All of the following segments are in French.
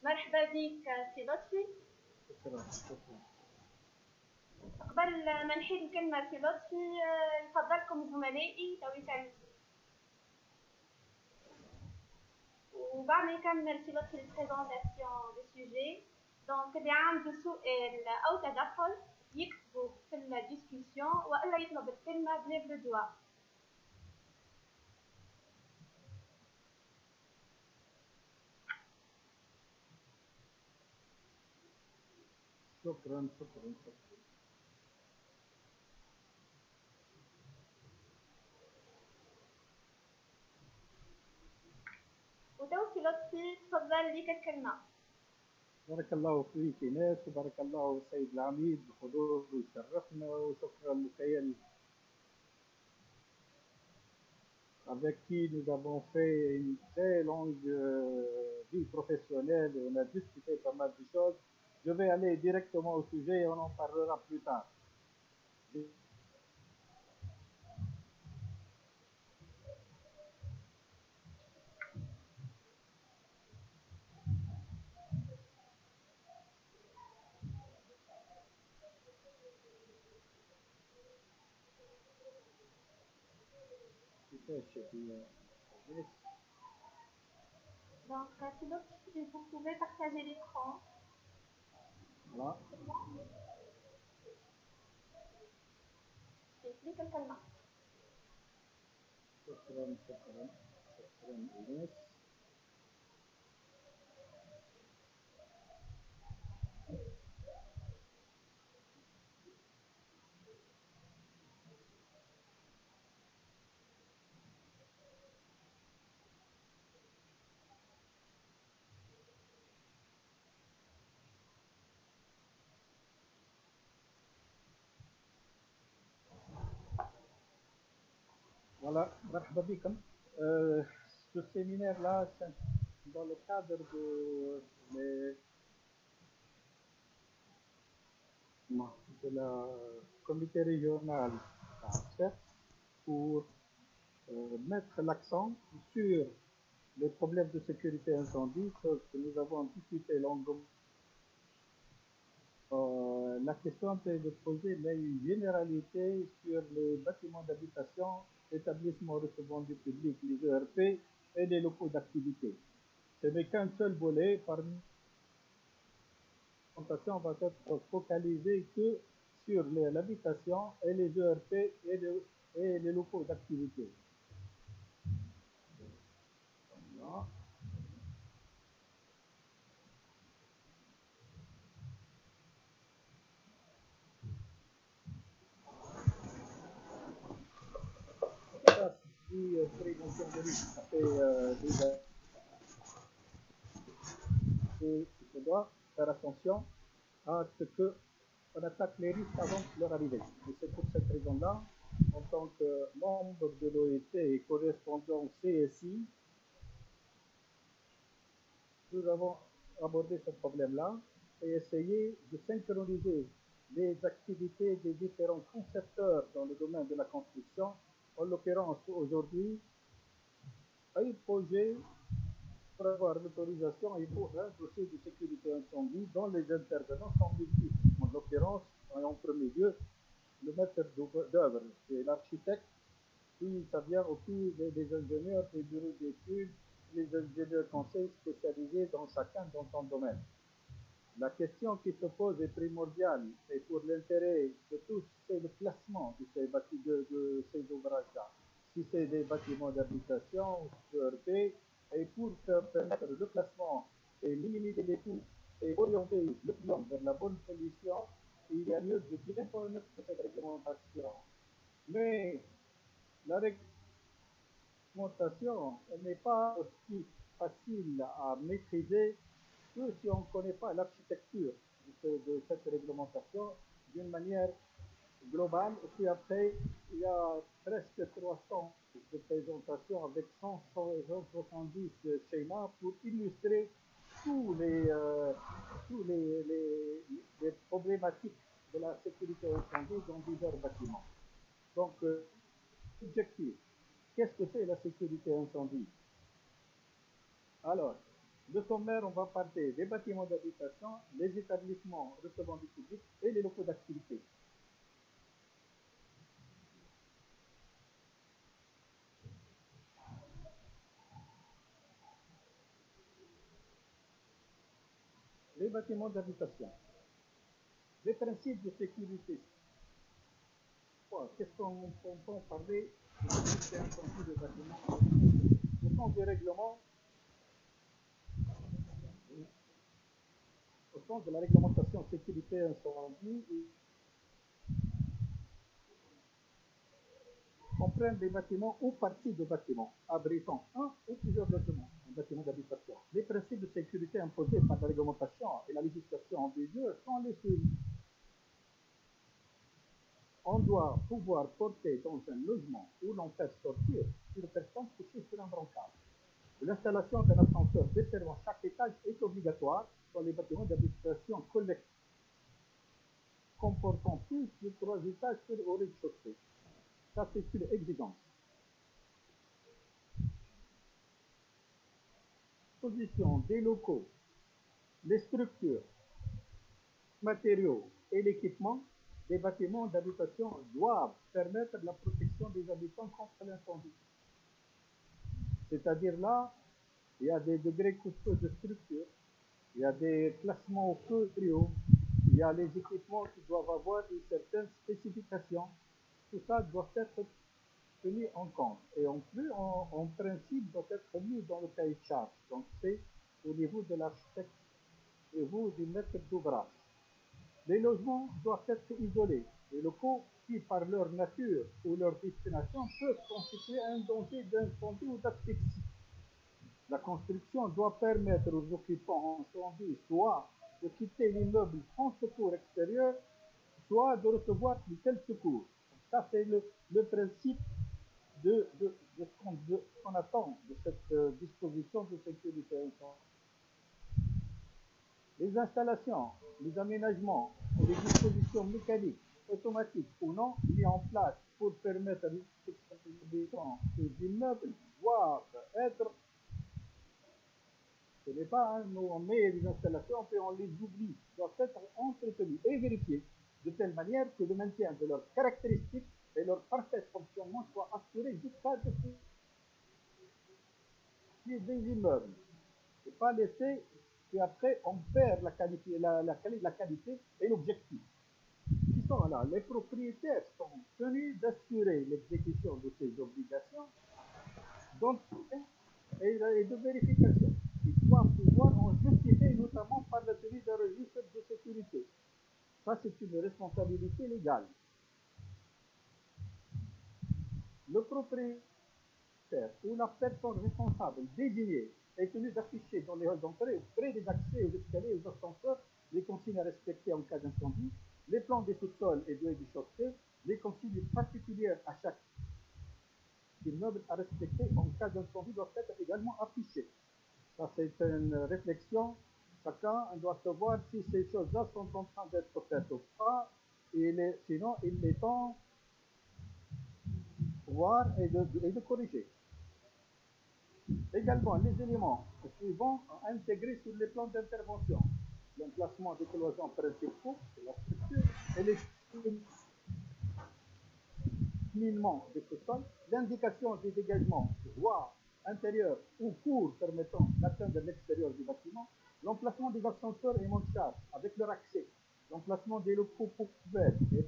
مرحبا بك سي لطفي. شكرا شكرا. قبل ما نحيد الكلمة سي لطفي يفضلكم زملائي تو يكمل، وبعد ما يكمل سي لطفي البريزونتاسيون دو سوجي دونك اللي عنده سؤال أو تدخل يكتبوا في الديسكسيون وإلا يطلب الكلمة بليف لو دوا. شكرا شكرا شكرا. وتو سي لطفي تفضل ليك الكلمة. بارك الله فيك إيناس، وبارك الله السيد العميد بحضوره ويشرفنا، وشكرا مكيل avec qui nous avons fait une très longue vie professionnelle et on a discuté pas mal de choses. Je vais aller directement au sujet et on en parlera plus tard. Donc si Lotfi, vous pouvez partager l'écran. Voilà. Explique الكلمة. شكرا شكرا شكرا إيناس. Voilà, مرحبا بكم. Ce séminaire-là, c'est dans le cadre de la comité régional pour mettre l'accent sur les problèmes de sécurité incendie, chose que nous avons discuté longuement. La question est de poser une généralité sur les bâtiments d'habitation, établissements recevant du public, les ERP et les locaux d'activité. Ce n'est qu'un seul volet. Parmi la présentation va être focalisée que sur l'habitation et les ERP et les locaux d'activité. Voilà. Prévention de risque, ça fait déjà. On doit faire attention à ce qu'on attaque les risques avant leur arrivée. Et c'est pour cette raison-là, en tant que membre de l'OET et correspondant au CSI, nous avons abordé ce problème-là et essayé de synchroniser les activités des différents concepteurs dans le domaine de la construction. En l'occurrence, aujourd'hui, un projet pour avoir l'autorisation, il faut un dossier de sécurité incendie dont les intervenants sont multiples. En l'occurrence, en premier lieu, le maître d'œuvre, c'est l'architecte, puis ça vient aussi des ingénieurs, des bureaux d'études, les ingénieurs conseils spécialisés dans chacun dans son domaine. La question qui se pose est primordiale et pour l'intérêt de tous, c'est le classement de ces ouvrages-là. Si c'est des bâtiments d'habitation, ERP, et pour permettre le classement et minimiser les coûts et orienter le client vers la bonne solution, il y a lieu de bien connaître cette réglementation. Mais la réglementation, elle n'est pas aussi facile à maîtriser que si on ne connaît pas l'architecture de cette réglementation d'une manière globale. Et puis après, il y a presque 300 de présentations avec 170 schémas pour illustrer tous les problématiques de la sécurité incendie dans divers bâtiments. Donc, objectif, qu'est-ce que c'est la sécurité incendie? Alors, De sommaire, on va parler des bâtiments d'habitation, les établissements recevant du public et les locaux d'activité. Les bâtiments d'habitation. Les principes de sécurité. Qu'est-ce qu'on peut parler de sécurité incendie des bâtiments? Ce sont des règlements au sens de la réglementation sécurité incendie comprennent des bâtiments ou parties de bâtiments abritant un ou plusieurs logements, un bâtiment d'habitation. Les principes de sécurité imposés par la réglementation et la législation en vigueur sont les suivants. On doit pouvoir porter dans un logement où l'on fait sortir une personne couchée sur un brancard. L'installation d'un ascenseur desservant chaque étage est obligatoire dans les bâtiments d'habitation collectifs comportant plus de 3 étages au rez-de-chaussée. Ça, c'est une exigence. Position des locaux, les structures, matériaux et l'équipement des bâtiments d'habitation doivent permettre la protection des habitants contre l'incendie. C'est-à-dire là, il y a des degrés coûteux de structure, il y a des classements au feu très haut, il y a les équipements qui doivent avoir une certaine spécification. Tout ça doit être tenu en compte. Et en plus, en principe, doit être mis dans le cahier de charge. Donc, c'est au niveau de l'architecte, au niveau du maître d'ouvrage. Les logements doivent être isolés. Les locaux qui, par leur nature ou leur destination, peuvent constituer un danger d'incendie ou d'asphyxie. La construction doit permettre aux occupants incendies soit de quitter l'immeuble sans secours extérieur, soit de recevoir de tels secours. Ça, c'est le principe de ce qu'on attend de cette disposition de sécurité incendie. Les installations, les aménagements et les dispositions mécaniques, automatiques ou non mis en place pour permettre à des immeubles doivent être. Ce n'est pas nous on met des installations et on les oublie, doivent être entretenues et vérifiées de telle manière que le maintien de leurs caractéristiques et leur parfait fonctionnement soit assuré jusqu'à des immeubles. Et pas laisser qu'après on perd la qualité et l'objectif. Qui sont là, les propriétaires sont tenus d'assurer l'exécution de ces obligations et de vérification. Ils doivent pouvoir en justifier notamment par la tenue d'un registre de sécurité. Ça, c'est une responsabilité légale. Le propriétaire ou la personne responsable désignée est tenue d'afficher dans les halls d'entrée, près des accès aux escaliers et aux ascenseurs, les consignes à respecter en cas d'incendie, les plans des sous-sols et du rez-de-chaussée, les consignes particulières à chaque immeuble à respecter en cas d'incendie doivent être également affichées. Ça, c'est une réflexion. Chacun doit savoir si ces choses-là sont en train d'être faites ou pas. Sinon, il est temps de voir et de corriger. Également, les éléments suivants intégrés sur les plans d'intervention. L'emplacement des cloisons principaux, la structure, et les cheminements des sous-sols, l'indication des dégagements, voies intérieures ou cours permettant d'atteindre l'extérieur du bâtiment, l'emplacement des ascenseurs et monte-charges avec leur accès, l'emplacement des locaux poubelles et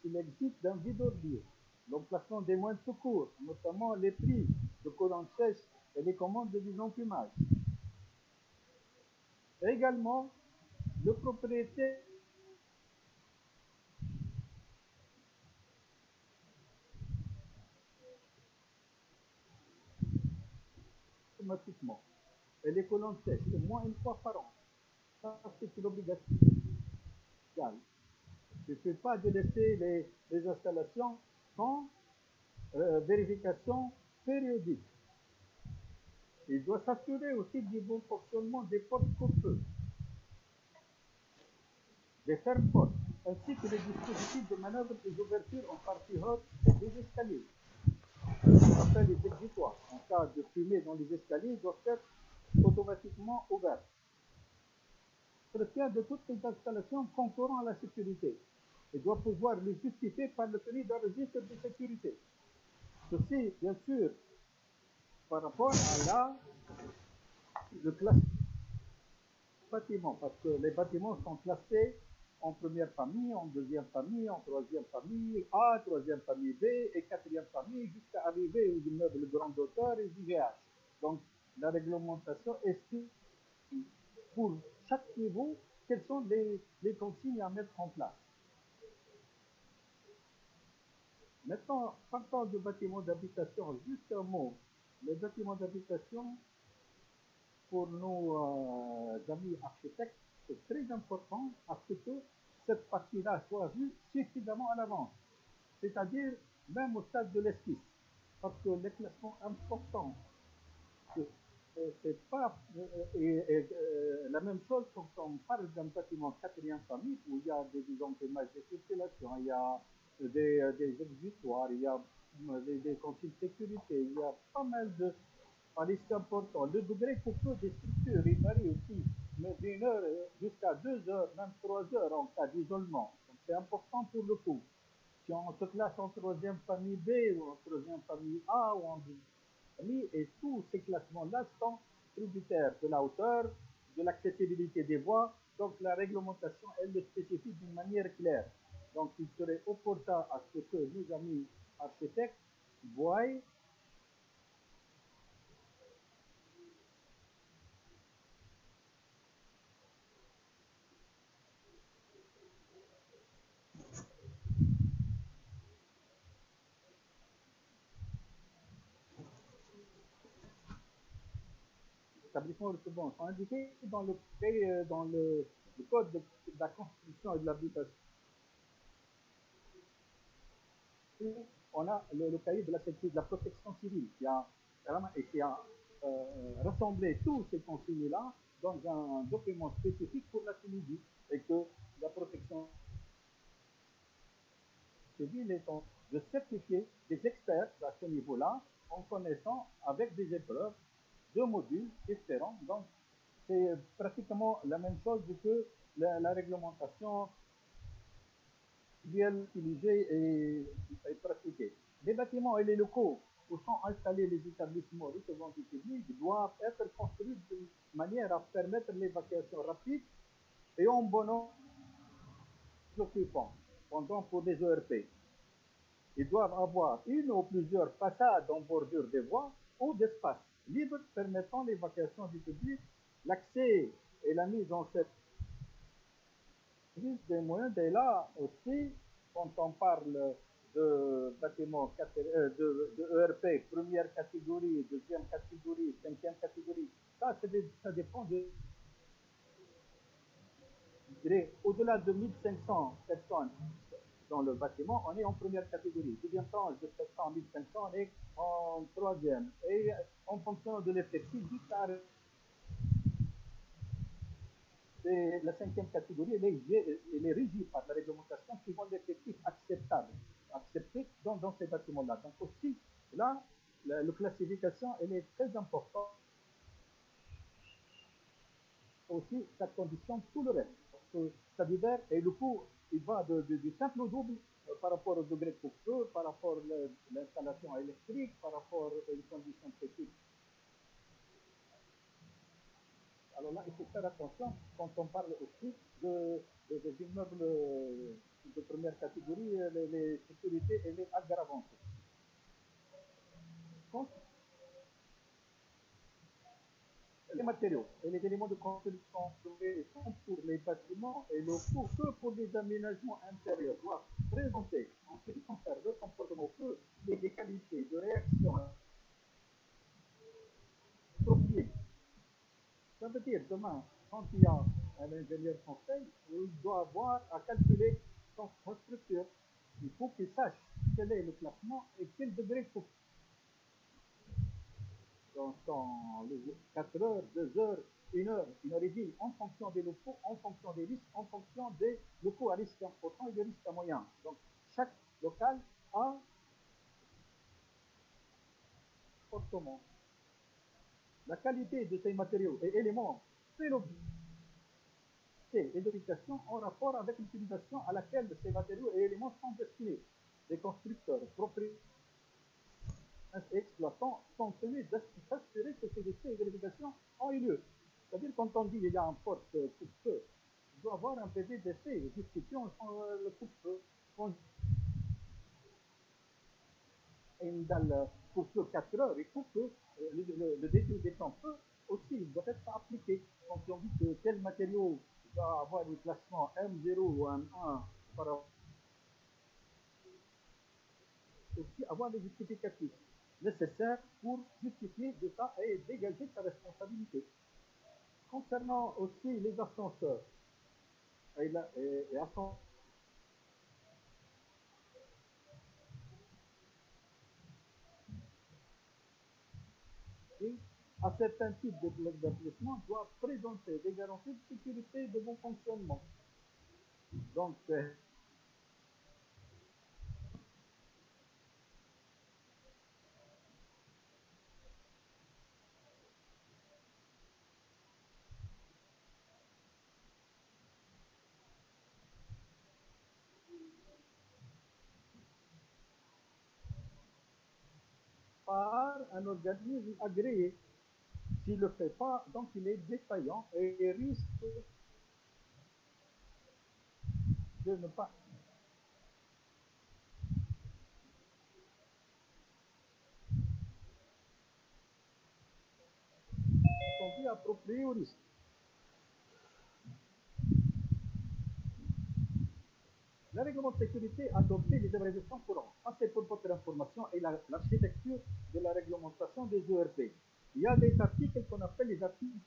s'il existe d'un vide ordure, l'emplacement des moyens de secours, notamment les prix de colonnes sèches et les commandes de désenfumage. Également, le propriétaire automatiquement et les colonnes sèches au moins une fois par an. Ça, c'est une obligation. Il ne suffit pas de laisser les installations sans vérification périodique. Il doit s'assurer aussi du bon fonctionnement des portes coupe-feu, des fermes-portes, ainsi que les dispositifs de manœuvre des ouvertures en partie haute et des escaliers. Après, les exutoires, en cas de fumée dans les escaliers, doivent être automatiquement ouverts. Entretien de toutes les installations concourant à la sécurité et doit pouvoir le justifier par le tenue d'un registre de sécurité. Ceci, bien sûr, par rapport à le classement bâtiment, parce que les bâtiments sont classés en première famille, en deuxième famille, en troisième famille A, troisième famille B et quatrième famille, jusqu'à arriver aux immeubles grande hauteur et IGH. Donc, la réglementation estime pour chaque niveau quelles sont les consignes à mettre en place. Maintenant, partant du bâtiment d'habitation, juste un mot. Les bâtiments d'habitation, pour nos amis architectes, c'est très important à ce que cette partie-là soit vue suffisamment à l'avance, c'est-à-dire même au stade de l'esquisse, parce que les classements importants, c'est pas la même chose quand on parle d'un bâtiment quatrième famille où il y a des emprimages de circulation, il y a des exutoires, il y a des consignes de sécurité, il y a pas mal de risques importants. Le degré pour peu des structures, il varie aussi, mais d'une heure jusqu'à 2 heures, même 3 heures en cas d'isolement. Donc c'est important pour le coup. Si on se classe en troisième famille B ou en troisième famille A ou en famille, et tous ces classements-là sont tributaires de la hauteur, de l'accessibilité des voies. Donc la réglementation, elle le spécifie d'une manière claire. Donc il serait opportun à ce que nos amis architectes voient établissements recevant sont indiqués dans le code de la constitution et de l'habitation. On a le cahier de la sécurité, de la protection civile qui a rassemblé tous ces consignes-là dans un document spécifique pour la Tunisie et que la protection civile est de certifier des experts à ce niveau-là en connaissant avec des épreuves de modules différents. Donc, c'est pratiquement la même chose que la réglementation bien utilisée et pratiquée. Les bâtiments et les locaux où sont installés les établissements recevant du public doivent être construits de manière à permettre l'évacuation rapide et en bon nombre d'occupants pendant pour les ERP. Ils doivent avoir une ou plusieurs façades en bordure des voies ou d'espaces libres permettant l'évacuation du public, l'accès et la mise en service des moyens. Et là aussi, quand on parle de bâtiments de ERP, première catégorie, deuxième catégorie, cinquième catégorie, ça dépend de au-delà de 1500 personnes dans le bâtiment, on est en première catégorie. Deuxième tranche de 700 1500, on est en troisième. Et en fonction de l'effectif, jusqu'à la cinquième catégorie, elle est régie par la réglementation qui vont l'effectif acceptable, accepté dans ces bâtiments-là. Donc aussi, là, la classification, elle est très importante. Aussi, ça conditionne tout le reste. Parce que ça diffère et le coût, il va du simple au double par rapport au degré de feu, par rapport à l'installation électrique, par rapport aux conditions techniques. Alors là, il faut faire attention quand on parle aussi des immeubles de première catégorie, les sécurités et les aggravantes. Donc, les matériaux et les éléments de construction sont pour les bâtiments et locaux que pour les aménagements intérieurs doivent présenter en ce qui concerne le comportement feu et des qualités de réaction appropriées. Ça veut dire demain, quand il y a un ingénieur conseil, il doit avoir à calculer son structure. Il faut qu'il sache quel est le classement et quel degré il faut dans les 4 heures, 2 heures, 1 heure, 1 heure et demie, en fonction des locaux, en fonction des risques, en fonction des locaux à risque important et des risques à moyen. Donc, chaque local a fortement. La qualité de ces matériaux et éléments fait l'objet et d'application en rapport avec l'utilisation à laquelle ces matériaux et éléments sont destinés. Les constructeurs, propriétaires et exploitants sont tenus d'assurer que ces essais et vérifications ont eu lieu. C'est-à-dire quand on dit qu'il y a un porte coupe-feu, il doit avoir un PV d'essai justifiant le coupe-feu. Une dalle coupe-feu 4 heures et coupe-feu, le défi des temps-feu aussi il doit être appliqué. Quand on dit que tel matériau va avoir des classements M0 ou M1 par aussi avoir des justificatifs nécessaires pour justifier de ça et dégager sa responsabilité. Concernant aussi les ascenseurs et ascenseurs, à certains types d'établissements doivent présenter des garanties de sécurité et de bon fonctionnement. Donc, par un organisme agréé. S'il ne le fait pas, donc il est défaillant et risque de ne pas être approprié au risque. Le règlement de sécurité adopté les évaluations courantes. Ça, c'est pour votre information et l'architecture de la réglementation des ERP. Il y a des articles qu'on appelle les articles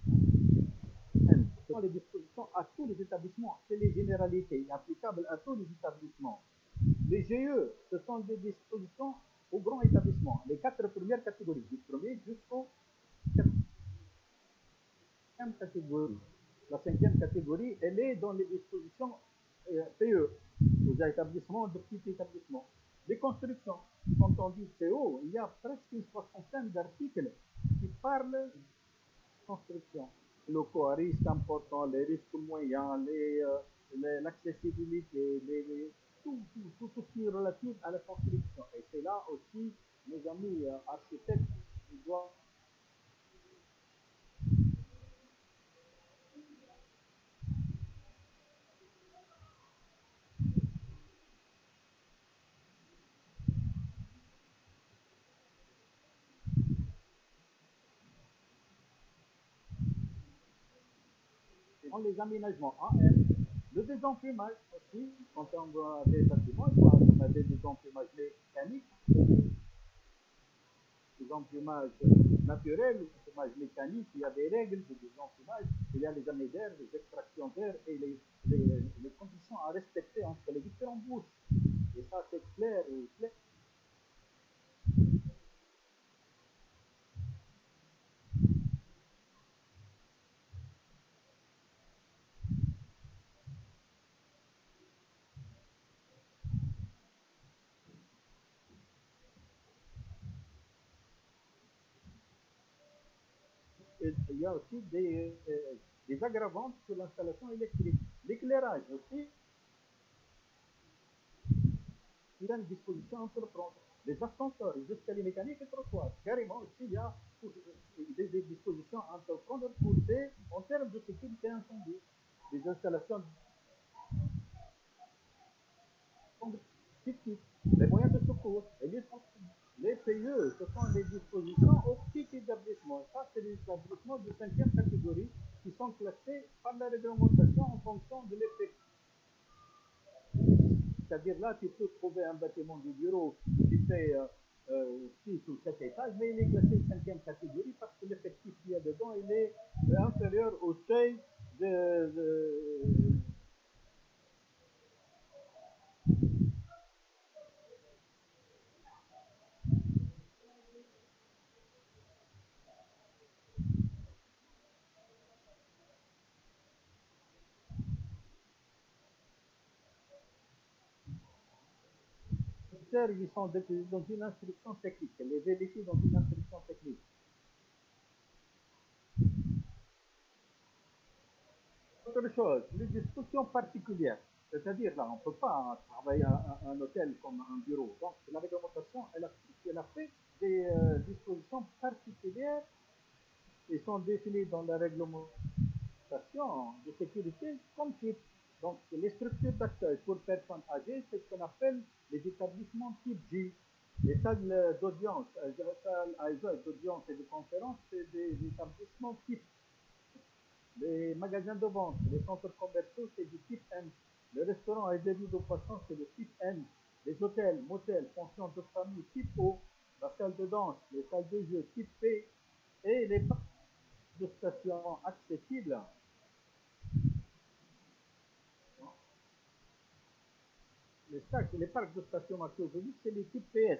M. Ce sont les dispositions à tous les établissements. C'est les généralités applicables à tous les établissements. Les GE, ce sont des dispositions aux grands établissements. Les 4 premières catégories, du premier jusqu'au 5e catégorie. La 5e catégorie, elle est dans les dispositions PE, aux établissements de petits établissements. Les constructions, quand on dit CO, il y a presque une soixantaine d'articles qui parlent de construction. Locaux à risque important, les risques moyens, l'accessibilité, tout ce qui est relatif à la construction. Et c'est là aussi, mes amis architectes, ils doivent dans les aménagements AM, le désenfumage aussi, quand on voit des bâtiments, il faut avoir des désenfumages mécaniques, désenfumage naturel, désenfumage mécanique, il y a des règles de désenfumage, il y a les années d'air, les extractions d'air et les conditions à respecter entre les différentes bouches. Et ça, c'est clair et clair. Et il y a aussi des aggravantes sur l'installation électrique. L'éclairage aussi, une disposition à entreprendre. Les ascenseurs, les escaliers mécaniques et trottoirs. Carrément aussi, il y a des dispositions à entreprendre pour en termes de sécurité incendie. Les installations typiques, les moyens de secours et les PE, ce sont les dispositions aux petits établissements. Ça, c'est les établissements de 5e catégorie qui sont classés par la réglementation en fonction de l'effet. C'est-à-dire là, tu peux trouver un bâtiment de bureau qui fait 6 ou 7 étages, mais il est classé 5e catégorie parce que l'effectif qu'il y a dedans, il est inférieur au seuil de critères, ils sont dans une instruction technique. Elle les vérifie dans une instruction technique. Autre chose, les discussions particulières. C'est-à-dire, là, on ne peut pas travailler à un hôtel comme un bureau. Donc, la réglementation, elle a fait des dispositions particulières qui sont définies dans la réglementation de sécurité comme type. Donc, les structures d'accueil pour personnes âgées, c'est ce qu'on appelle les établissements type J. Les salles d'audience, les salles d'audience et de conférence, c'est des établissements type. Les magasins de vente, les centres commerciaux, c'est du type M. Les restaurants et des lieux de poissons, c'est le type N. Les hôtels, motels, pensions de famille, type O. La salle de danse, les salles de jeu, type P. Et les parcs de stationnement accessibles. Les parcs de stationnement public, c'est les types PS.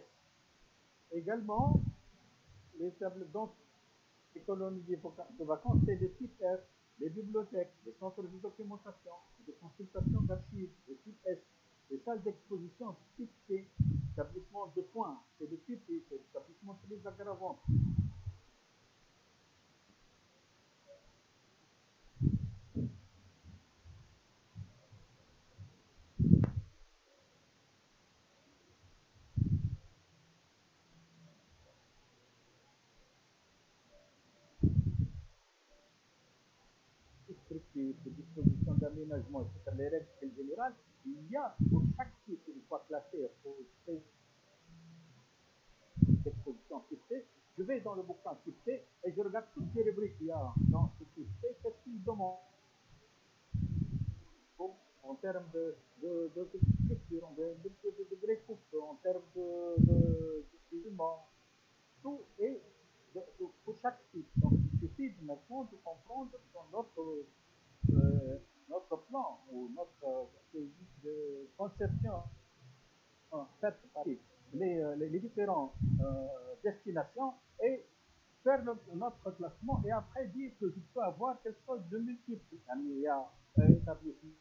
Également, les tables les colonies de vacances, c'est les types R. Les bibliothèques, les centres de documentation, de consultation d'archives, les types S. Les salles d'exposition, type C. Établissement de soins, c'est le type I. C'est l'établissement très aggravant. Structure, de dispositions d'aménagement, etc. Les règles générales, il y a pour chaque type, une fois classé pour d'exposition type C, je vais dans le bouquin type C et je regarde toutes les rubriques qu'il y a dans ce type C, qu'est-ce qu'il demande en termes de structure, de découpe, en termes de tout est pour chaque type. Donc il suffit maintenant de comprendre dans notre plan ou notre conception faite par les différentes destinations et faire notre classement et après dire que je peux avoir quelque chose de multiple. Il y a un établissement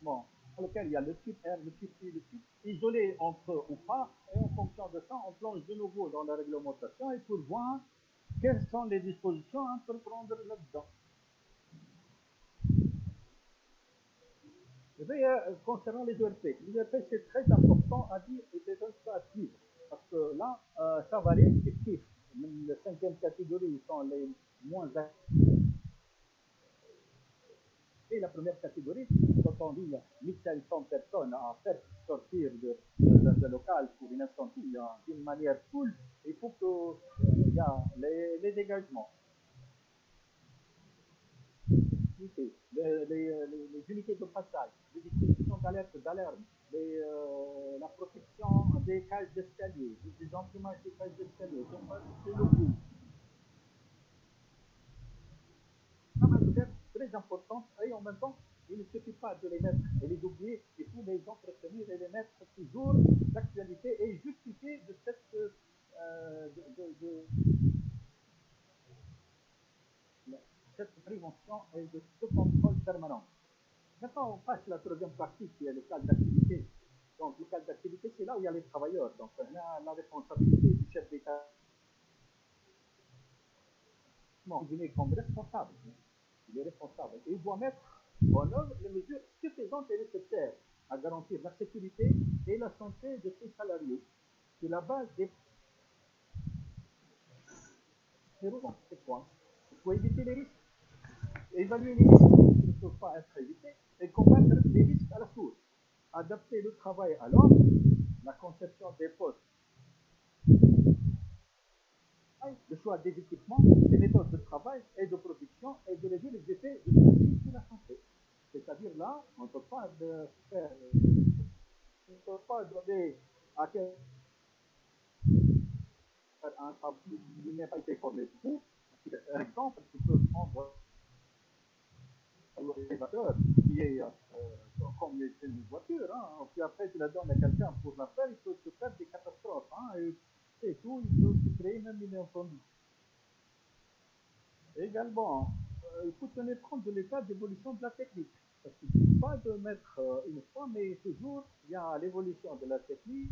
dans lequel il y a le type R, le type I, le type isolé entre eux ou pas, et en fonction de ça, on plonge de nouveau dans la réglementation et pour voir quelles sont les dispositions à prendre là-dedans. Concernant les ERP, les ERP c'est très important à dire et c'est un à suivre parce que là, ça varie effectivement. La cinquième catégorie sont les moins et la première catégorie, quand on dit 1500 personnes à faire sortir de local pour une incendie d'une manière cool, il faut qu'il y a les dégagements. Les unités de passage, les dispositions d'alerte, d'alarme, la protection des cages d'escalier, des emprimages des cages d'escalier, c'est le coup. Très importantes et en même temps, il ne suffit pas de les mettre et les oublier, il faut les entretenir et les mettre toujours d'actualité et justifier de cette prévention et de ce contrôle permanent. Maintenant, on passe à la troisième partie qui est le cadre d'activité. Donc, le cadre d'activité, c'est là où il y a les travailleurs. Donc, on a la responsabilité du chef d'État. Il est comme responsable. Il est responsable. Et il doit mettre en œuvre les mesures suffisantes et nécessaires à garantir la sécurité et la santé de ses salariés. C'est la base des c'est quoi? Il faut éviter les risques, évaluer les risques qui ne peuvent pas être évités et combattre les risques à la source. Adapter le travail à l'homme, la conception des postes, le choix des équipements, des méthodes de travail et de production et de réduire les effets de ceux-ci sur la santé. C'est-à-dire là, on ne peut pas faire, on ne peut pas donner à quelqu'un un travail qui n'a pas été formé pour. Un exemple, tu peux prendre l'élévateur qui est comme une voiture, hein. Puis après tu la donnes à quelqu'un pour la faire, il peut se faire des catastrophes, hein, et tout, il peut se créer même une incendie. Également, il faut tenir compte de l'état d'évolution de la technique. Parce que pas de mettre une fois, mais toujours, il y a l'évolution de la technique,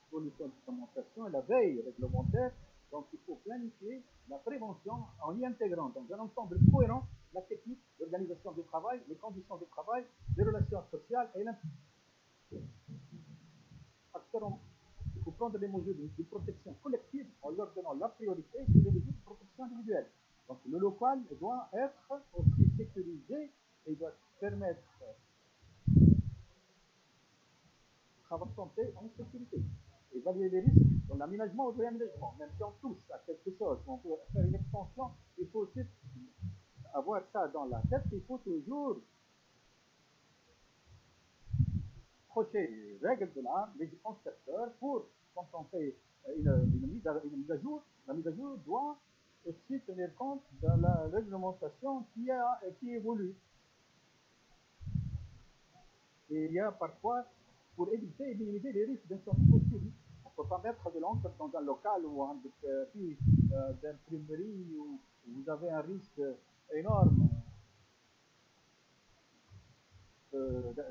l'évolution de l'alimentation et la veille réglementaire. Donc, il faut planifier la prévention en y intégrant dans un ensemble cohérent la technique, l'organisation du travail, les conditions de travail, les relations sociales et l'impact. Il faut prendre des mesures de protection collective en leur donnant la priorité sur les mesures de protection individuelle. Donc le local doit être aussi sécurisé et doit permettre de travailler santé en sécurité. Évaluer les risques dans l'aménagement ou le réaménagement. Même si on touche à quelque chose, on peut faire une extension, il faut aussi avoir ça dans la tête, il faut toujours procher les règles de l'art, les concepteurs, pour, quand on fait une mise à jour, la mise à jour doit aussi tenir compte de la réglementation qui évolue. Et il y a parfois, pour éviter et minimiser les risques d'incendie possibles, on ne peut pas mettre de l'encre dans un local ou un pays d'imprimerie où vous avez un risque énorme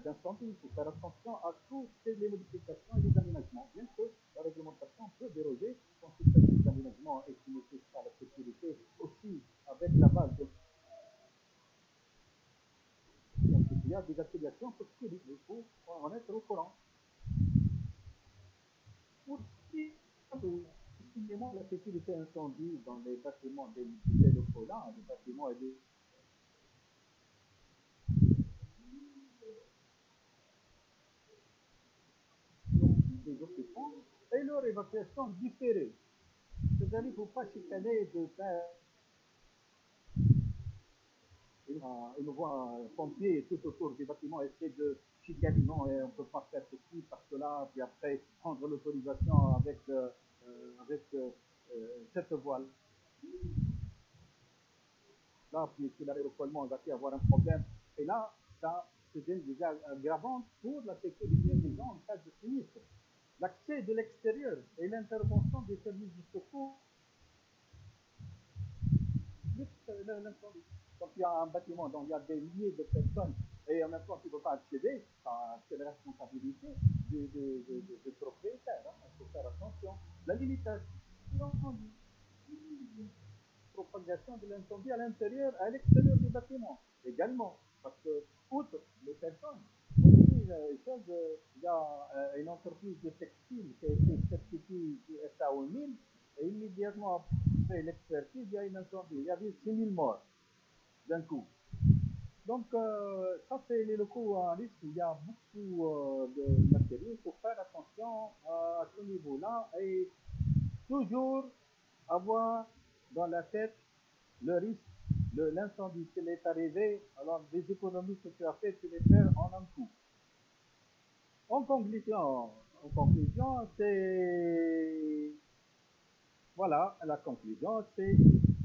d'incendie. Il faut faire attention à toutes les modifications et les aménagements, bien que la réglementation peut déroger quand il s'agit des aménagements et qui ne touchent pas la sécurité, aussi avec la base de il y a des affiliations possibles, il faut en être au courant. Aussi, précisément la sécurité incendie dans les bâtiments des locaux là, les bâtiments et des occupants, et leur évacuation différée. C'est-à-dire qu'il ne faut pas chicaner de faire une voie pompier tout autour du bâtiment, essayer de chicaner, non, et on ne peut pas faire ceci parce que là, puis après prendre l'autorisation avec cette voie là, puis s'il arrive au collement, il va y avoir un problème. Et là, ça devient déjà aggravant pour la sécurité des gens en cas de sinistre. L'accès de l'extérieur et l'intervention des services de secours, l'incendie. Quand il y a un bâtiment dont il y a des milliers de personnes et en même temps tu ne peux pas accéder, c'est la responsabilité du propriétaire. Hein. Il faut faire attention. La limitation propagation de l'incendie à l'intérieur, à l'extérieur du bâtiment également. Parce que, outre les personnes, on dit une chose, il y a une entreprise de textile qui a été certifiée SAO 1000 et immédiatement après l'expertise, il y a un incendie. Il y avait 6000 morts d'un coup. Donc, ça, c'est les locaux à risque où il y a beaucoup de matériaux. Il faut faire attention à ce niveau-là et toujours avoir dans la tête le risque de l'incendie qui est arrivé. Alors, les économies que tu as fait, tu les perds en un coup. En conclusion, c'est voilà, la conclusion, c'est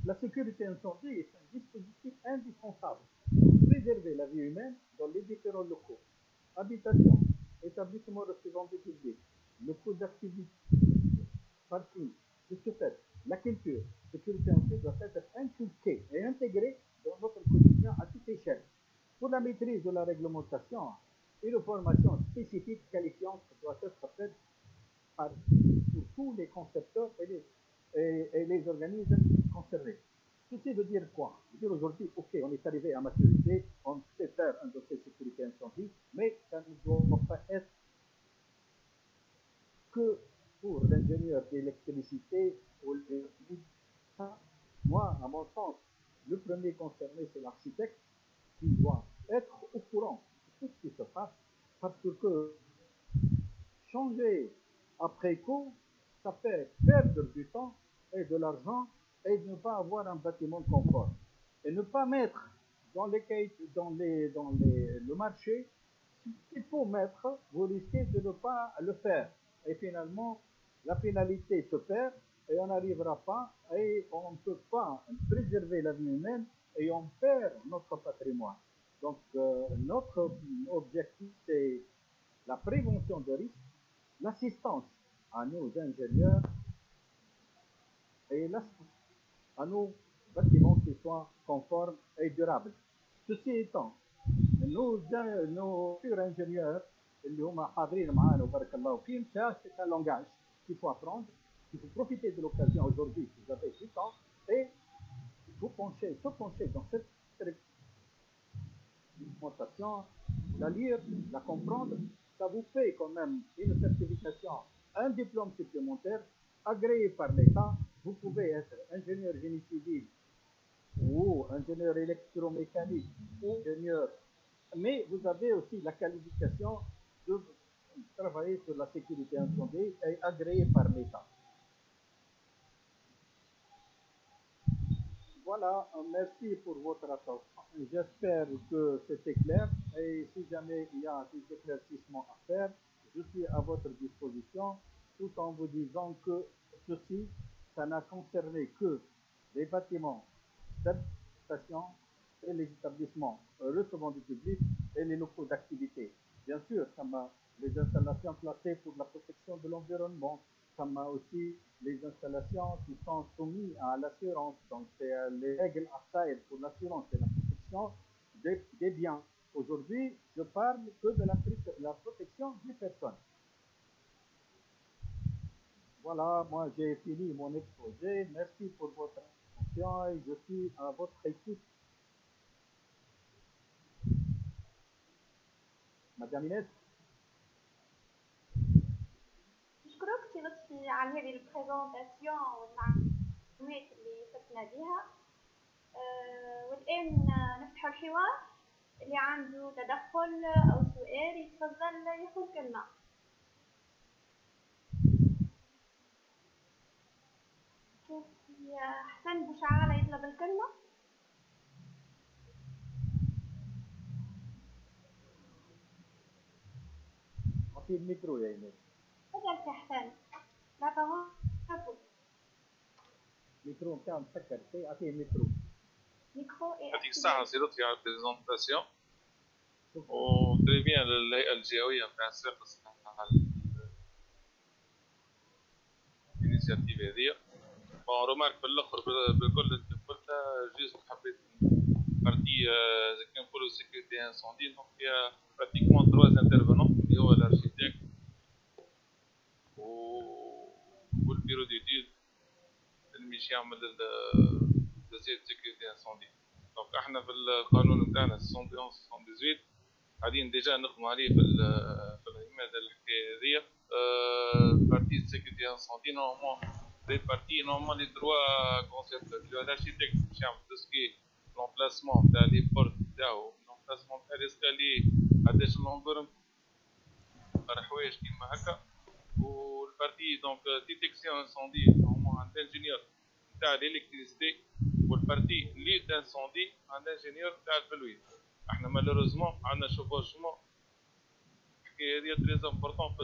la sécurité incendie est un dispositif indispensable pour préserver la vie humaine dans les différents locaux. Habitation, établissement recevant du public, locaux d'activité, parking. De ce fait, la culture, sécurité incendie doit être inculquée et intégrée dans notre quotidien à toute échelle. Pour la maîtrise de la réglementation, une formation spécifique qualifiante doit être faite pour tous les concepteurs et les organismes concernés. Ceci veut dire quoi? Dire aujourd'hui, ok, on est arrivé à maturité, on sait faire un dossier de sécurité incendie, mais ça ne doit pas être que pour l'ingénieur d'électricité ou ça. Moi, à mon sens, le premier concerné, c'est l'architecte qui doit être au courant de tout ce qui se passe, parce que changer après coup, ça fait perdre du temps et de l'argent et ne pas avoir un bâtiment conforme. Et ne pas mettre le marché ce qu'il faut mettre, vous risquez de ne pas le faire. Et finalement, la finalité se perd et on n'arrivera pas et on ne peut pas préserver la vie humaine et on perd notre patrimoine. Donc, notre objectif, c'est la prévention de risques, l'assistance à nos ingénieurs et à nos bâtiments qui soient conformes et durables. Ceci étant, nos futurs ingénieurs اللي هما حاضرين معانا وبارك الله فيهم c'est un langage qu'il faut apprendre, il faut profiter de l'occasion aujourd'hui si vous avez du temps et il faut se pencher dans cette documentation, la lire, la comprendre, ça vous fait quand même une certification, un diplôme supplémentaire agréé par l'État. Vous pouvez être ingénieur génie civil ou ingénieur électromécanique ou ingénieur, mais vous avez aussi la qualification de travailler sur la sécurité incendie et agréé par l'État. Voilà, merci pour votre attention. J'espère que c'était clair et si jamais il y a des éclaircissements à faire, je suis à votre disposition tout en vous disant que ceci, ça n'a concerné que les bâtiments d'habitation et les établissements recevant du public et les locaux d'activité. Bien sûr, les installations classées pour la protection de l'environnement, ça m'a aussi les installations qui sont soumises à l'assurance. Donc, c'est les règles ASAED pour l'assurance et la protection des biens. Aujourd'hui, je parle que de la protection des personnes. Voilà, moi j'ai fini mon exposé. Merci pour votre attention et je suis à votre écoute. Madame Inès. نشكرك سي لطفي على هذه البريزونطاسيون والمعلومات اللي فتنا بها. والآن نفتح الحوار، اللي عنده تدخل أو سؤال يتفضل ياخذ كلمة. شوف يا حسن بوشعالة يطلب الكلمة. أعطيه الميكرو يا إيمان. تفضل يا حسن. لا تغضب. الميكرو نتاعو مسكر، أعطيه الميكرو. ميكرو يعطيك الصحة سي لطفي على البريزونطاسيون وتري بيان للهيئة الجهوية نتاع الصفاقس على الانيسياتيف هذيا. بون رومارك في الاخر بكل انت قلتها جوست حبيت بارتي اذا كان نقولوا سيكوريتي انسوندي دونك فيها براتيكمون 3 انترفونون اللي هو الارشيتكت والبيرو ديتيد اللي باش يعمل دوسيي سيكوريتي انسوندي. دونك احنا في القانون نتاعنا 71 78 قاعدين ديجا نخدموا عليه في هذا الحكايه هذيا. بارتي سيكوريتي انسوندي نورمالمون des parties normalement les trois concepts l'architecte باش يعمل تسكي l'emplacement تاع لي بورت تاعو l'emplacement تاع l'escalier قداش اللونغور تاع حوايج كيما هكا. والبارتي دونك ديتيكسيون انسوندي نورمالمون عند انجينيور تاع الالكتريسيتي والبارتي ليد انسوندي عند انجينيور تاع الفلويد. احنا مالوروزمون عندنا شوفوشمون الحكايه هذه تري امبورطون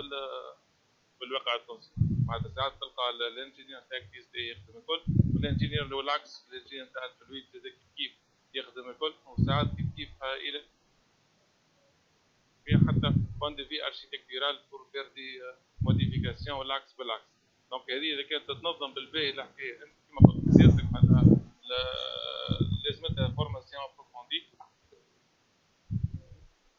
في الواقع التونسي. معناتها ساعات تلقى الانجينيور تاع الكتريسيتي يخدم الكل والانجينيور اللي هو العكس الانجينيور تاع الفلويد كيف يخدم الكل. وساعات كيف الى في حتى بوان دو في اركيتكتورال بور فير دي موديفيكاسيون والعكس بالعكس. دونك هذه اذا كانت تتنظم بالباهي الحكايه انت كما قلت سيادتك معناتها لازمتها فورماسيون ابروفوندي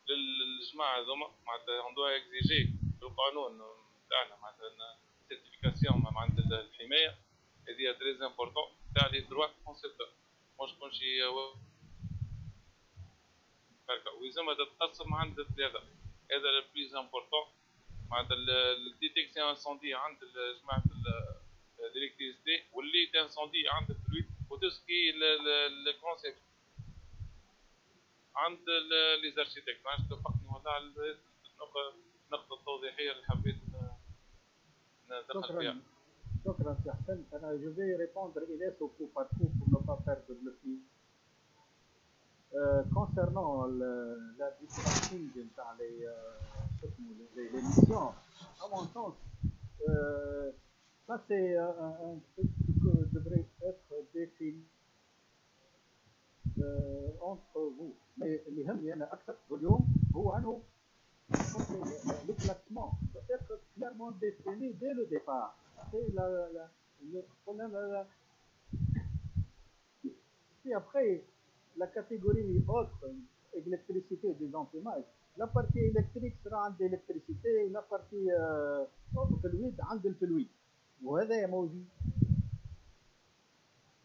للجماعه هذوما. معناتها اون دوا اكزيجي بالقانون تاعنا معناتها سيرتيفيكاسيون عند الحمايه هذه تري امبورطون تاع لي دروا كونسيبتور مش كل شيء هكا. ويلزمها تتقسم عند ثلاثه هذا البليز امبورطون معناتها الديتيكسيون انسوندي عند جماعه الالكتريسيتي واللي انسوندي عند الفلويد وتسكي الكونسيبت عند لي زارشيتكت. معليش توفقني والله على النقطه التوضيحيه اللي حبيت ندخل فيها. شكرا سي حسن. انا جو في ريبوندر Inès au coup par coup pour ne pas perdre le fil. Concernant la distancing dans les missions, à mon sens, ça c'est un truc que devrait être défini entre vous. Mais اللي يهمني انا اكثر اليوم هو انه le classement doit être clairement défini dès le départ. C'est le problème. Puis après, la catégorie autre, l'électricité des emprimages. La partie électrique sera عند l'électricité, la partie fluide عند الفلويد. وهذا موجود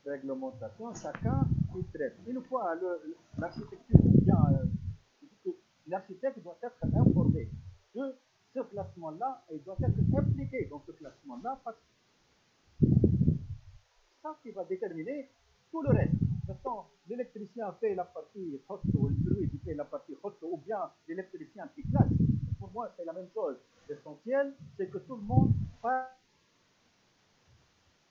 réglementation, chacun il traite. Une fois l'architecture bien, l'architecte doit être informé de ce classement-là et doit être impliqué dans ce classement-là parce que ça qui va déterminer tout le reste. Maintenant, l'électricien fait la partie hot ou le fluide fait la partie hot ou bien l'électricien qui classe. Pour moi, c'est la même chose. L'essentiel, c'est que tout le monde parle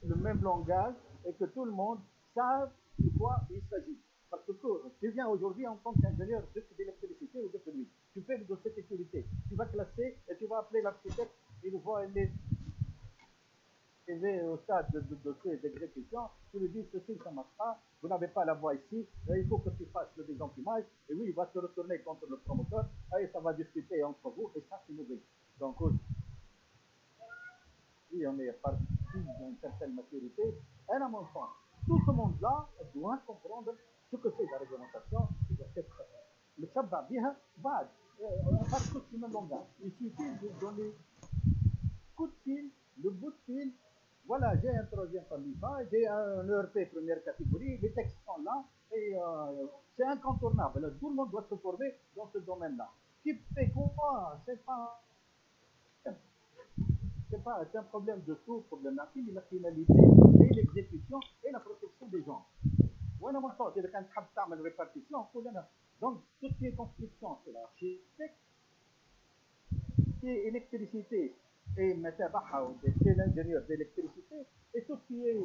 le même langage et que tout le monde sache de quoi il s'agit. Parce que tu viens aujourd'hui en tant qu'ingénieur d'électricité ou de fluide, tu fais le dossier sécurité, tu vas classer et tu vas appeler l'architecte, il voit au stade de dossier d'exécution, tu lui dis ceci, ça ne marche pas, vous n'avez pas la voie ici, il faut que tu fasses le désenfumage, et oui, il va se retourner contre le promoteur, et ça va discuter entre vous, et ça c'est mauvais. Donc, si on est parti d'une certaine maturité, et à mon sens, tout ce monde-là doit comprendre ce que c'est la réglementation, qui doit être le tchabba bien, bad, on parle tous le même langage. Il suffit de donner coup de fil, le bout de fil, voilà, j'ai un troisième famille, j'ai un ERP première catégorie, les textes sont là, et c'est incontournable. Tout le monde doit se former dans ce domaine-là. Qui fait quoi? C'est un problème de tout, problématique, la finalité et l'exécution et la protection des gens. وانا ما نصوت اذا كانت تحب تعمل ريبارتيسيون قول انا دونك tout ce qui est construction c'est l'architecte, qui est électricité et متابعها c'est l'ingénieur d'électricité, et tout ce qui est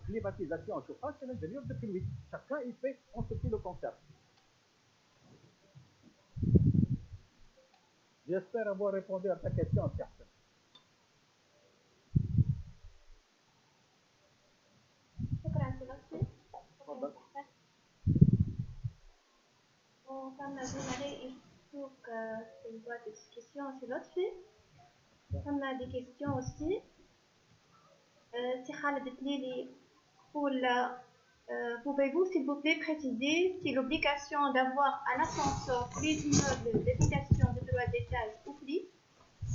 climatisation chauffage c'est l'ingénieur de fluide. Chacun il fait on se fait le concept. J'espère avoir répondu à ta question, Pierre. شكرا سي لطفي. Comme la journée, il faut que c'est une boîte de discussion, c'est l'autre fait. On a des questions aussi. Si Khaled Tlili, pouvez-vous s'il vous plaît préciser si l'obligation d'avoir un ascenseur pour les immeubles d'habitation de 3 étages ou plus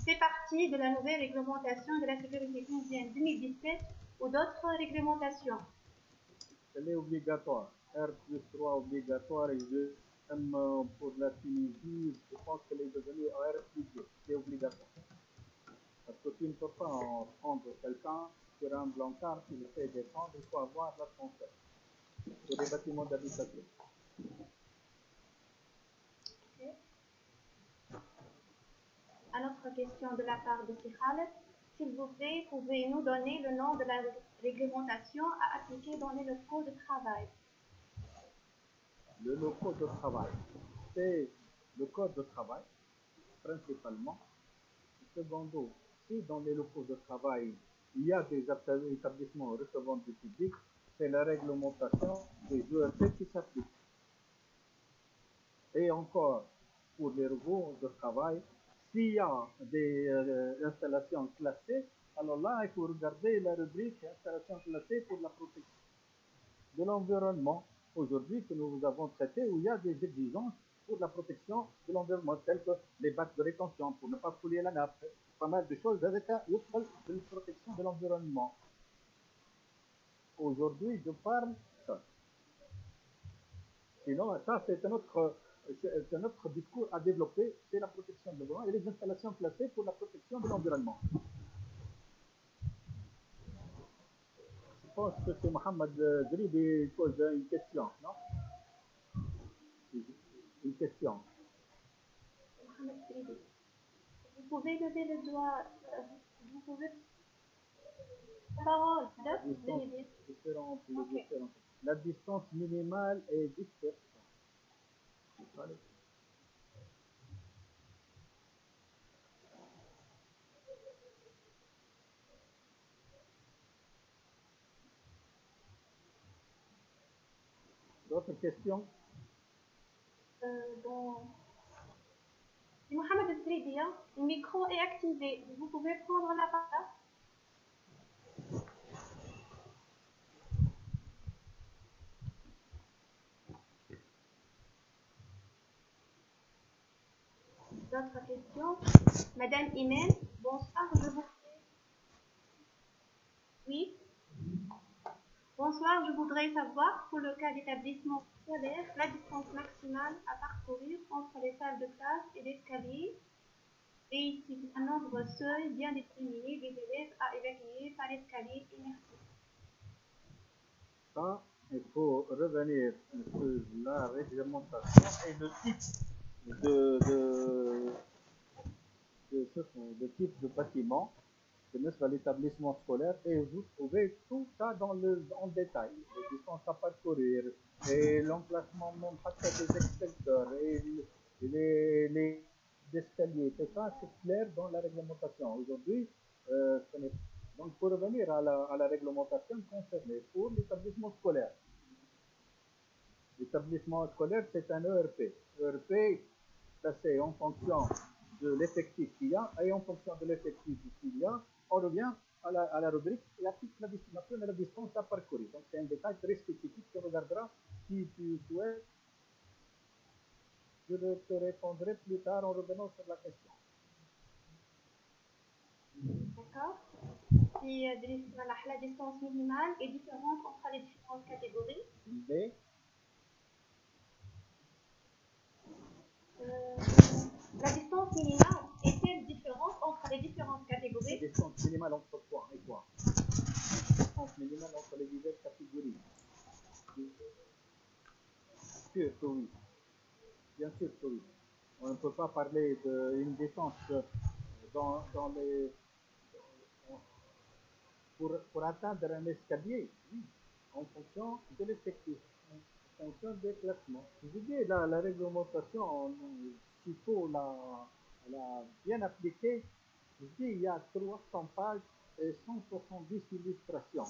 fait partie de la nouvelle réglementation de la sécurité tunisienne 2017 ou d'autres réglementations? Elle est obligatoire. R plus 3 obligatoire et même pour la Tunisie, je pense qu'elle est devenue R plus 2. C'est obligatoire. Parce que tu ne peux pas en prendre quelqu'un sur un blancard qui le fait descendre, il faut avoir l'ascenseur pour les bâtiments d'habitation. Okay. À notre question de la part de Khaled, s'il vous plaît, pouvez-vous nous donner le nom de la réglementation à appliquer dans les locaux de travail? Le locaux de travail, c'est le code de travail, principalement. Secondo, si dans les locaux de travail, il y a des établissements recevant du public, c'est la réglementation des ERP qui s'applique. Et encore, pour les locaux de travail, s'il y a des installations classées, alors là, il faut regarder la rubrique installations classées pour la protection de l'environnement aujourd'hui que nous avons traité, où il y a des exigences pour la protection de l'environnement, telles que les bacs de rétention pour ne pas fouler la nappe, pas mal de choses avec une protection de l'environnement. Aujourd'hui, je parle ça. Sinon, ça, c'est un autre discours à développer, c'est la protection de l'environnement et les installations classées pour la protection de l'environnement. Je pense que c'est Mohamed Dribi qui pose une question, non? Une question. Mohamed Dribi. Vous pouvez lever le doigt, vous pouvez... La parole, La distance minimale est 10%. D'autres questions? Bon. Mohamed Dribi, le micro est activé. Vous pouvez prendre la parole. d'autres questions? Madame Imen, bonsoir, je vous... Oui. Bonsoir, je voudrais savoir, pour le cas d'établissement scolaire, la distance maximale à parcourir entre les salles de classe et l'escalier, et ici un nombre seuil bien déterminé des élèves à évacuer par l'escalier. Et merci. Ça, il faut revenir sur la réglementation et le type de type de bâtiment بالنسبة l'établissement scolaire et vous trouvez tout ça en détail, les distances à parcourir et l'emplacement même des extincteurs et les escaliers, tout ça c'est clair dans la réglementation. Aujourd'hui, donc pour revenir à la réglementation concernée pour l'établissement scolaire. L'établissement scolaire c'est un ERP. ERP, ça c'est en fonction de l'effectif qu'il y a et en fonction de l'effectif qu'il y a, on revient à la rubrique la destination et la distance à parcourir. Donc c'est un détail très spécifique que regardera si tu souhaites. Je te répondrai plus tard en revenant sur la question. D'accord. Et voilà, la distance minimale est différente entre les différentes catégories. Mais la distance minimale est-elle différente entre les différentes catégories? La distance minimale entre quoi et quoi? La distance minimale entre les diverses catégories. Bien sûr que oui. Bien sûr que oui. On ne peut pas parler d'une distance dans les... Pour atteindre un escalier, oui, en fonction de l'effectif, en fonction des classements. Je dis la réglementation, s'il faut la bien appliquer, je dis il y a 300 pages et 170 illustrations.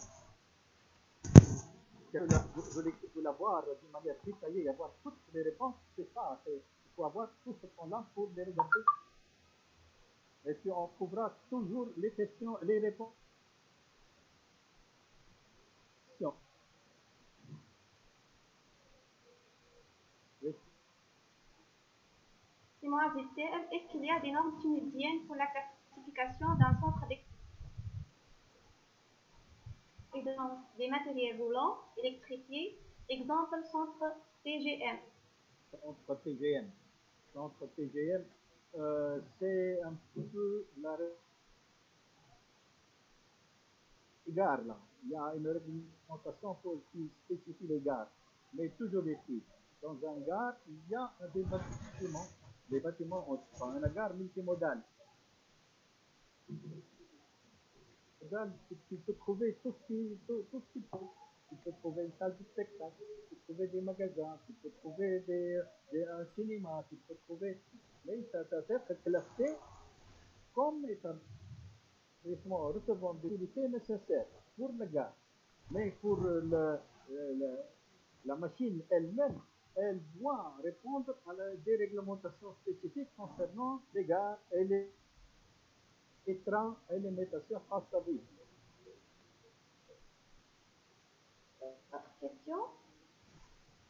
De l'avoir d'une manière détaillée et avoir toutes les réponses, c'est ça. Il faut avoir tout ce temps-là pour les regarder. Et puis on trouvera toujours les questions, les réponses. Oui. Dis-moi, est-ce qu'il y a des normes tunisiennes pour la classification d'un centre des matériels roulants électrifiés, exemple centre TGM? Centre TGM. Centre TGM, c'est un peu la gare là. Il y a une réglementation qui spécifie les gares. Mais toujours ici, dans un gare, il y a des bâtiments. Les bâtiments ont une gare multimodale. Tu peux trouver tout ce qu'il faut. Tu peux trouver une salle de spectacle, tu peux trouver des magasins, tu peux trouver un cinéma, tu peux trouver... Mais ça doit être classé comme établissement recevant des unités nécessaires pour le gare. Mais pour la machine elle-même, elle doit répondre à des réglementations spécifiques concernant les gares et les trains et les métations à sa vie. Autre question.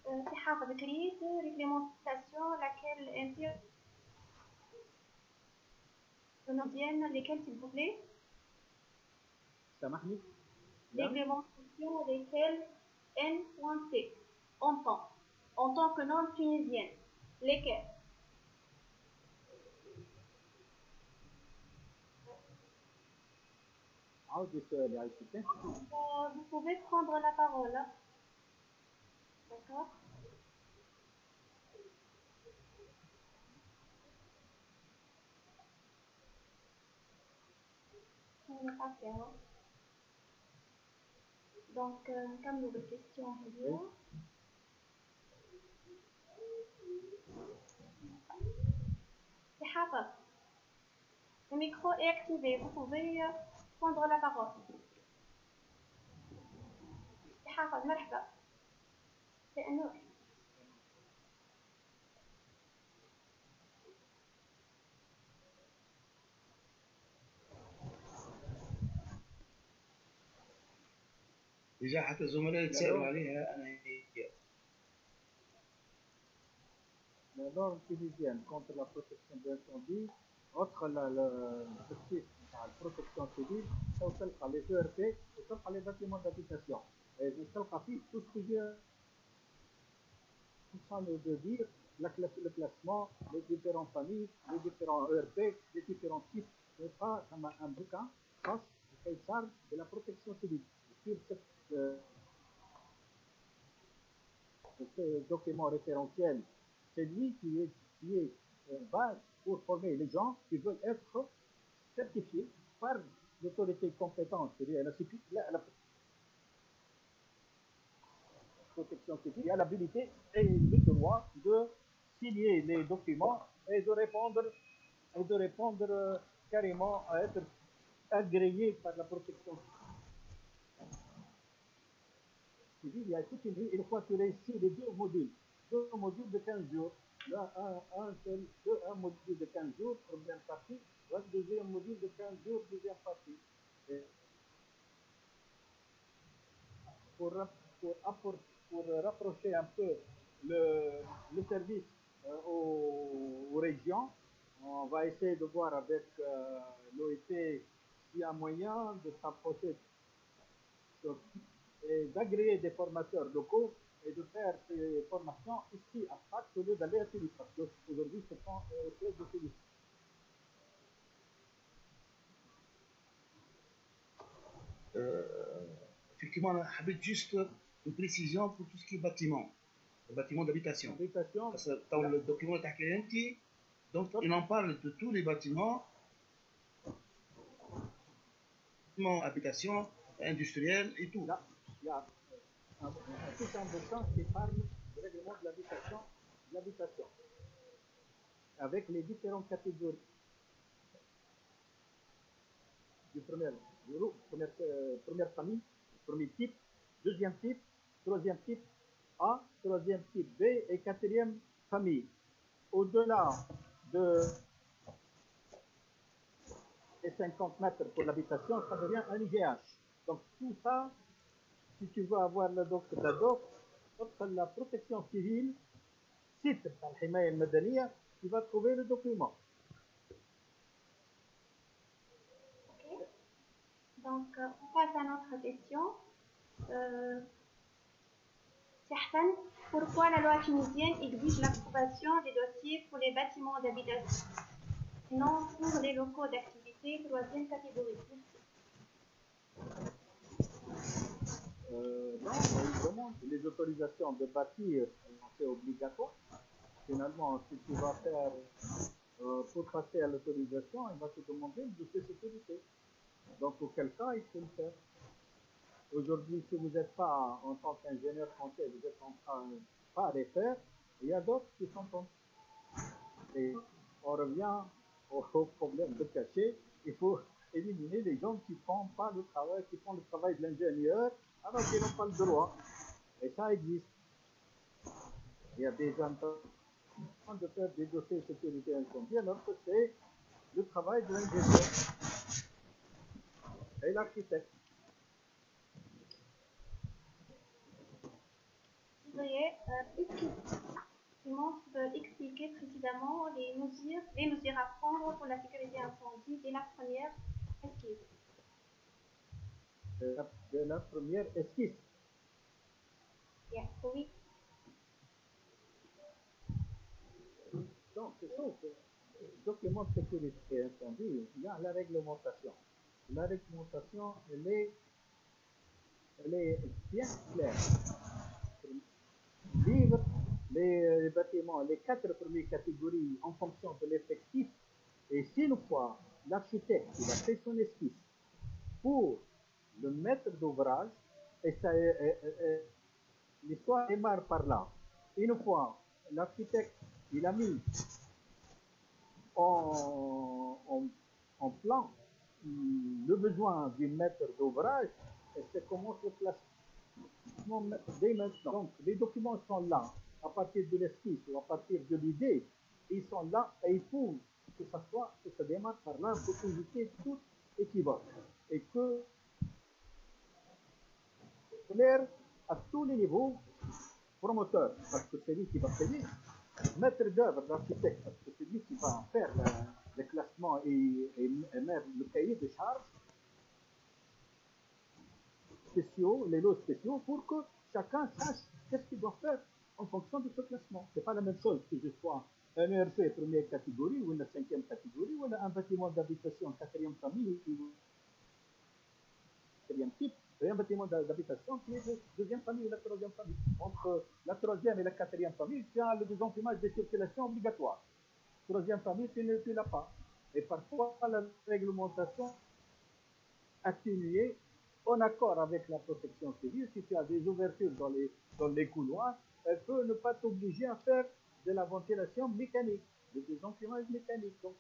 في حافظ كريت réglementation laquelle interdit lesquelles s'il vous plaît? سامحني. Réglementation lesquelles N.T en tant que norme tunisienne. Lesquelles? Vous pouvez prendre la parole. D'accord? On n'est pas fait, hein? Donc, comme nouvelle question, le micro est activé, vous pouvez prendre la parole. مرحبا. لأنه إذا حتى الزملاء يتسألوا عليها أنا هي la norme tunisienne contre la protection de l'incendie, autre le site de la protection civile, وتلقى les ERP وتلقى les bâtiments d'habitation. Et تلقى فيه tout ce que je suis en train de dire, le classement, les différentes familles, les différents ERP, les différents types. C'est pas un bouquin, ça, c'est charge de la protection civile. Sur ce document référentiel, c'est lui qui est base pour former les gens qui veulent être certifiés par l'autorité compétente, c'est-à-dire la protection civile, il a l'habilité et le droit de signer les documents et de répondre carrément à être agréé par la protection civile. Il y a toute une fois que tu réussis les deux modules de 15 jours, là, un module de 15 jours, première partie, le deuxième module de 15 jours, deuxième partie. Et pour rapprocher un peu le service aux régions, on va essayer de voir avec l'OIT s'il y a moyen de s'approcher et d'agréer des formateurs locaux et de faire ces formations ici à Pâques au lieu d'aller à Tunis. Parce qu'aujourd'hui, c'est pas au siège de Tunis. Effectivement, j'habite juste une précision pour tout ce qui est bâtiment, le bâtiment d'habitation. Parce que dans le document de donc il en parle de tous les bâtiments, habitation, industrielle et tout. Là, il y a tout un bouquin qui parle du règlement de l'habitation, avec les différentes catégories. Première famille, premier type, deuxième type, troisième type A, troisième type B et quatrième famille. Au-delà de 50 mètres pour l'habitation, ça devient un IGH. Donc tout ça, si tu veux avoir la protection civile, site al-Himaya al-Madaniya, tu vas trouver le document. Donc, on passe à notre question. Certaines, pourquoi la loi tunisienne exige l'approbation des dossiers pour les bâtiments d'habitation, non pour les locaux d'activité troisième catégorie? Non, ils demandent les autorisations de bâtir, c'est obligatoire. Finalement, si tu vas faire, pour passer à l'autorisation, il va te demander le dossier sécurité. Donc, auquel cas, il faut le faire. Aujourd'hui, si vous n'êtes pas, en tant qu'ingénieur français, vous êtes en train pas les faire, il y a d'autres qui sont en. Et on revient au problème de cachet. Il faut éliminer les gens qui font pas le travail, qui font le travail de l'ingénieur, alors qu'ils n'ont pas le droit. Et ça existe. Il y a des gens de faire des dossiers de sécurité incendie, alors que c'est le travail de l'ingénieur et l'architecte. Vous voyez, expliquer précisément les mesures à prendre pour la sécurité incendie dès la première esquisse. De la première esquisse. Yeah, oui. Donc, c'est ça. Document de sécurité incendie, il y a la réglementation. La réglementation, elle est bien claire. Livre les bâtiments, les 4 premières catégories en fonction de l'effectif. Et si une fois l'architecte il a fait son esquisse pour le maître d'ouvrage, et ça, l'histoire démarre par là. Une fois l'architecte il a mis en plan le besoin du maître d'ouvrage, et c'est comment se place dès maintenant. Donc les documents sont là, à partir de l'esquisse ou à partir de l'idée, ils sont là et il faut que ça démarre par là pour éviter tout équivoque. Et que clair à tous les niveaux, promoteur, parce que c'est lui qui va payer, maître d'œuvre, l'architecte, parce que c'est lui qui va faire le classement et mettre le cahier de charges spéciaux, les lots spéciaux, pour que chacun sache qu'est-ce qu'il doit faire en fonction de ce classement. C'est pas la même chose que je sois un ERP première catégorie ou une cinquième catégorie ou un bâtiment d'habitation quatrième famille ou quatrième type et un bâtiment d'habitation qui est de deuxième famille ou la troisième famille. Entre la troisième et la quatrième famille, tu as le désenfumage des circulations obligatoire. Troisième famille, tu ne l'as pas. Et parfois, la réglementation atténuée en accord avec la protection civile, si tu as des ouvertures dans les couloirs, elle peut ne pas t'obliger à faire de la ventilation mécanique, de désenfumage mécanique. Donc,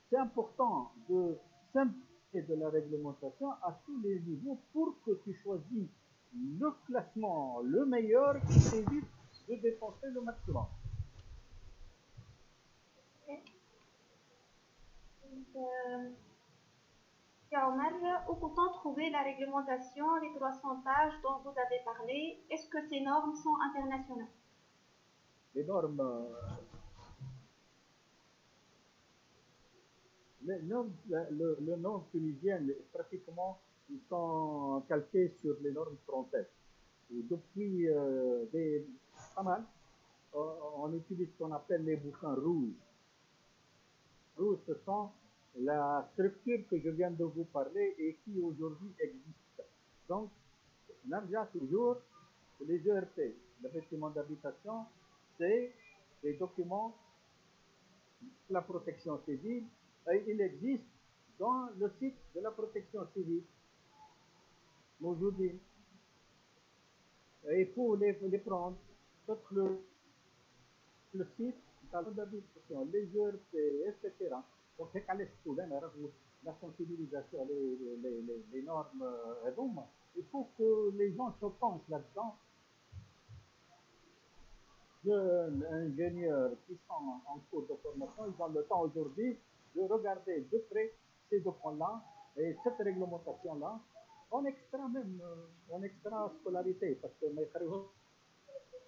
c'est important de simplifier de la réglementation à tous les niveaux pour que tu choisisses le classement le meilleur qui t'évite de dépenser le maximum. Où peut-on trouver la réglementation, les 300 pages dont vous avez parlé? Est-ce que ces normes sont internationales? Les normes, le norme tunisienne, pratiquement, ils sont calqués sur les normes françaises. Et depuis pas mal, on utilise ce qu'on appelle les bouquins rouges. Rouges, ce sont la structure que je viens de vous parler et qui aujourd'hui existe. Donc, Narja toujours, les ERP, le bâtiment d'habitation, c'est des documents de la protection civile et il existe dans le site de la protection civile. Aujourd'hui, et il faut les prendre sur le site d'habitation, les ERP, etc. Donc, c'est qu'à la sensibilisation, les normes, il faut que les gens se penchent là-dedans. Jeunes ingénieurs qui sont en cours de formation, ils ont le temps aujourd'hui de regarder de près ces documents-là et cette réglementation-là en extra même, en extra scolarité, parce que ما يخرجوش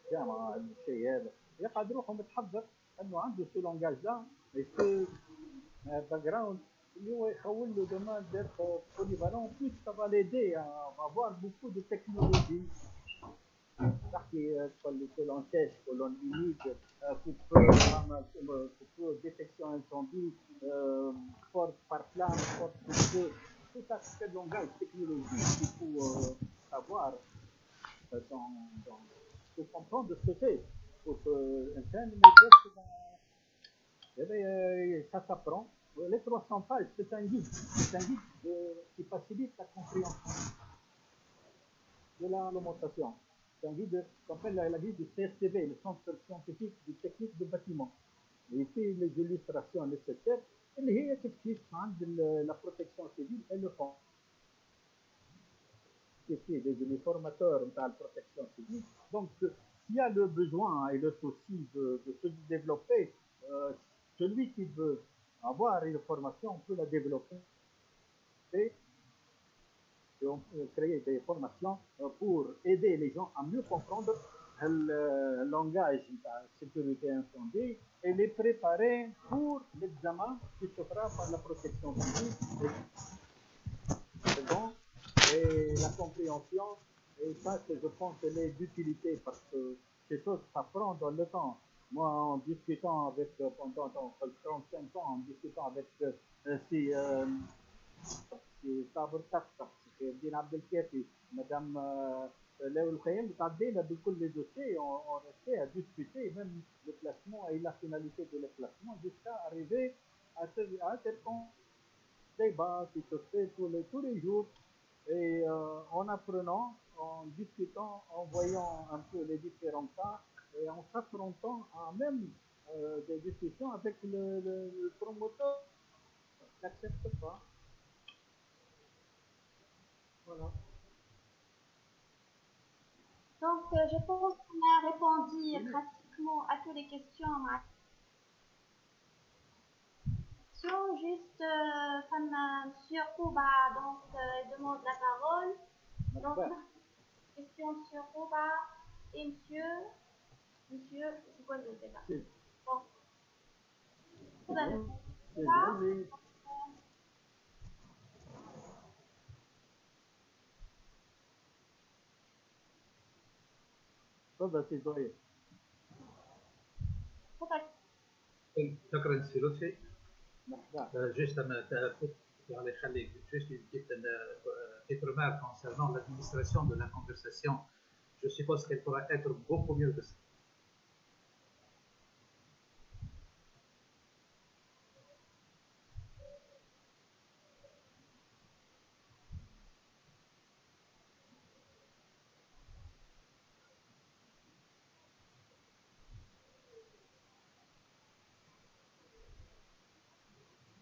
الجامعة الشيء هذا يقعد روحه متحضر انه عنده سو لونجاج لا سو باك جراوند اللي هو يخول له دومان دير بوليفالون بلوس ça va l'aider à avoir beaucoup de technologie. Colonne sèche, colonne humide, coupe détection incendie, porte par flamme, porte de feu, tout ça c'est de langage technologique qu'il faut savoir pour comprendre ce que c'est. Pour ça s'apprend. Les 300 pages, c'est un guide. C'est un guide qui facilite la compréhension de la réglementation. C'est un guide qu'on appelle la guide du CSTB, le Centre scientifique de technique de bâtiment. Et ici, les illustrations nécessaires, اللي هي تكتيك عند la protection civile et le fond. Ici, les formateurs de la protection civile. Donc, s'il y a le besoin et le souci de se développer, celui qui veut avoir une formation, on peut la développer. Et on peut créer des formations pour aider les gens à mieux comprendre le langage de la sécurité incendie et les préparer pour l'examen qui se fera par la protection civile et la compréhension. Et ça, je pense, c'est d'utilité parce que ces choses, ça prend dans le temps. Moi, en discutant avec, pendant 35 ans, en discutant avec صابر تفتح خير الدين عبد الكافي مدام Léo Khayem, تعدينا بكل les dossiers, on restait à discuter même le classement et la finalité de le classement jusqu'à arriver à un certain débat qui se fait tous les jours et en apprenant, en discutant, en voyant un peu les différents cas et en s'affrontant à même des discussions avec le promoteur qui n'accepte pas. Voilà. Donc, je pense qu'on a répondu pratiquement à toutes les questions. Juste, Monsieur Kouba demande la parole. Donc, question sur Kouba et Monsieur monsieur, c'est quoi le débat? Si. Bon. تفضل سي زهير. شكرا سي لطفي. مرحبا. Juste الله يخليك juste une petite remarque concernant l'administration de la conversation. Je suppose qu'elle pourra être beaucoup mieux que ça.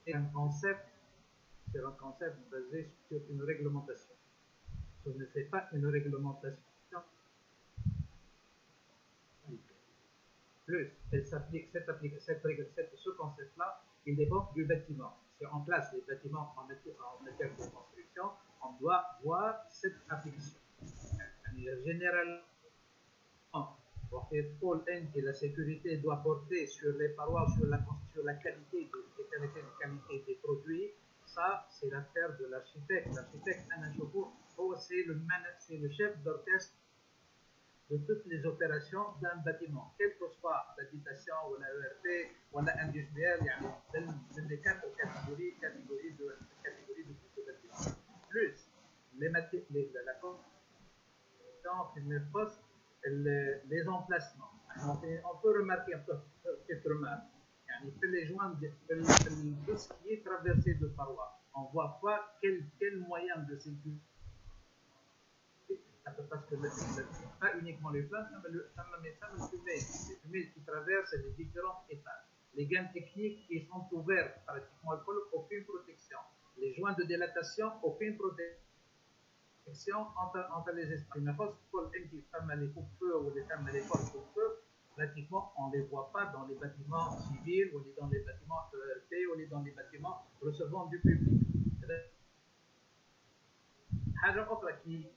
C'est un concept basé sur une réglementation. Si on ne fait pas une réglementation, plus elle s'applique, ce concept-là, il dépend du bâtiment. Si on place les bâtiments en matière de construction, on doit voir cette application. Généralement, la sécurité doit porter sur les parois, sur la qualité, qualité des produits. Ça, c'est l'affaire de l'architecte. L'architecte, c'est le chef d'orchestre de toutes les opérations d'un bâtiment, quelle que soit l'habitation ou la ERP ou l'industriel, dans les quatre catégories de bâtiments. Plus la première poste, les emplacements. On peut remarquer un peu cette remarque. Les joints, tout ce qui est traversé de parois, on voit pas quel moyen de sécurité. Parce que pas uniquement les plaintes, mais les fumées qui traversent les différentes étages. Les gaines techniques qui sont ouvertes, pratiquement aucune protection. Les joints de dilatation, aucune protection entre les espaces. Mais parce que les coupe-feu ou les femmes les coupe-feu, pratiquement on ne les voit pas dans les bâtiments civils, ou dans les bâtiments ERP, ou dans les bâtiments recevant du public.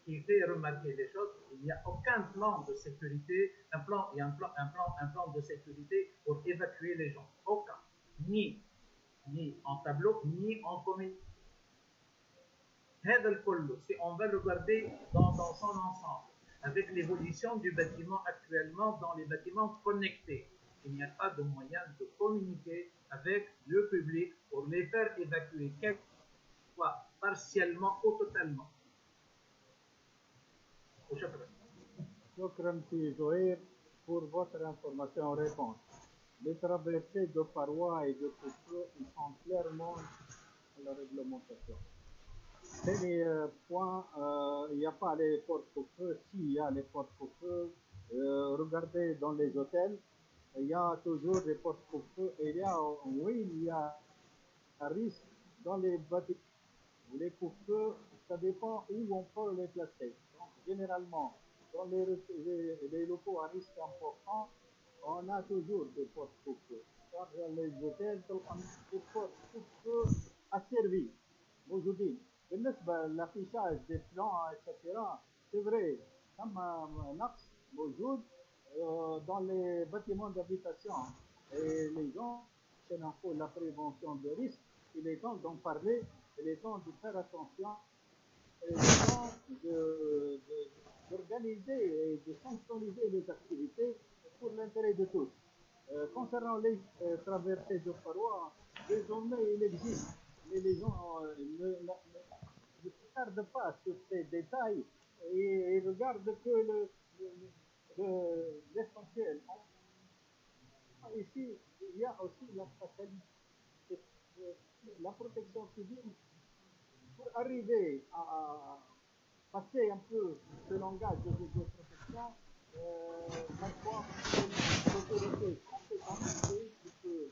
Qui fait remarquer les choses, il n'y a aucun plan de sécurité, un plan de sécurité pour évacuer les gens. Aucun. Ni en tableau, ni en communication. Si on va regarder dans son ensemble, avec l'évolution du bâtiment actuellement dans les bâtiments connectés, il n'y a pas de moyen de communiquer avec le public pour les faire évacuer, quelque soit partiellement ou totalement. Shukran si Zohir pour votre information et réponse. Les traversées de parois et de coupe-feu, ils sont clairement à la réglementation. Premier point, il n'y a pas les portes coupe-feu. S'il y a les portes coupe-feu, regardez dans les hôtels, il y a toujours des portes coupe-feu. Et il y a un risque dans les bâtiments. Les coupe-feu, ça dépend où on peut les placer. Donc, généralement, dans les locaux à risque important, on a toujours des portes coupe-feu. Dans les hôtels, des portes coupe-feu asservies. موجودين. بالنسبة للافيشاج des plans, etc. C'est vrai, comme نقص موجود dans les bâtiments d'habitation. Et les gens, c'est la prévention de risque. Il est temps d'en parler. Il est temps de faire attention, il est temps d'organiser et de synchroniser les activités pour l'intérêt de tous. Concernant les traversées de parois, désormais il existe, mais les gens ne se regardent pas sur ces détails et ils regardent que l'essentiel. Ici, il y a aussi la protection civile. Pour arriver à passer un peu ce langage de vidéoprotection, parfois, l'autorité compétente qui peut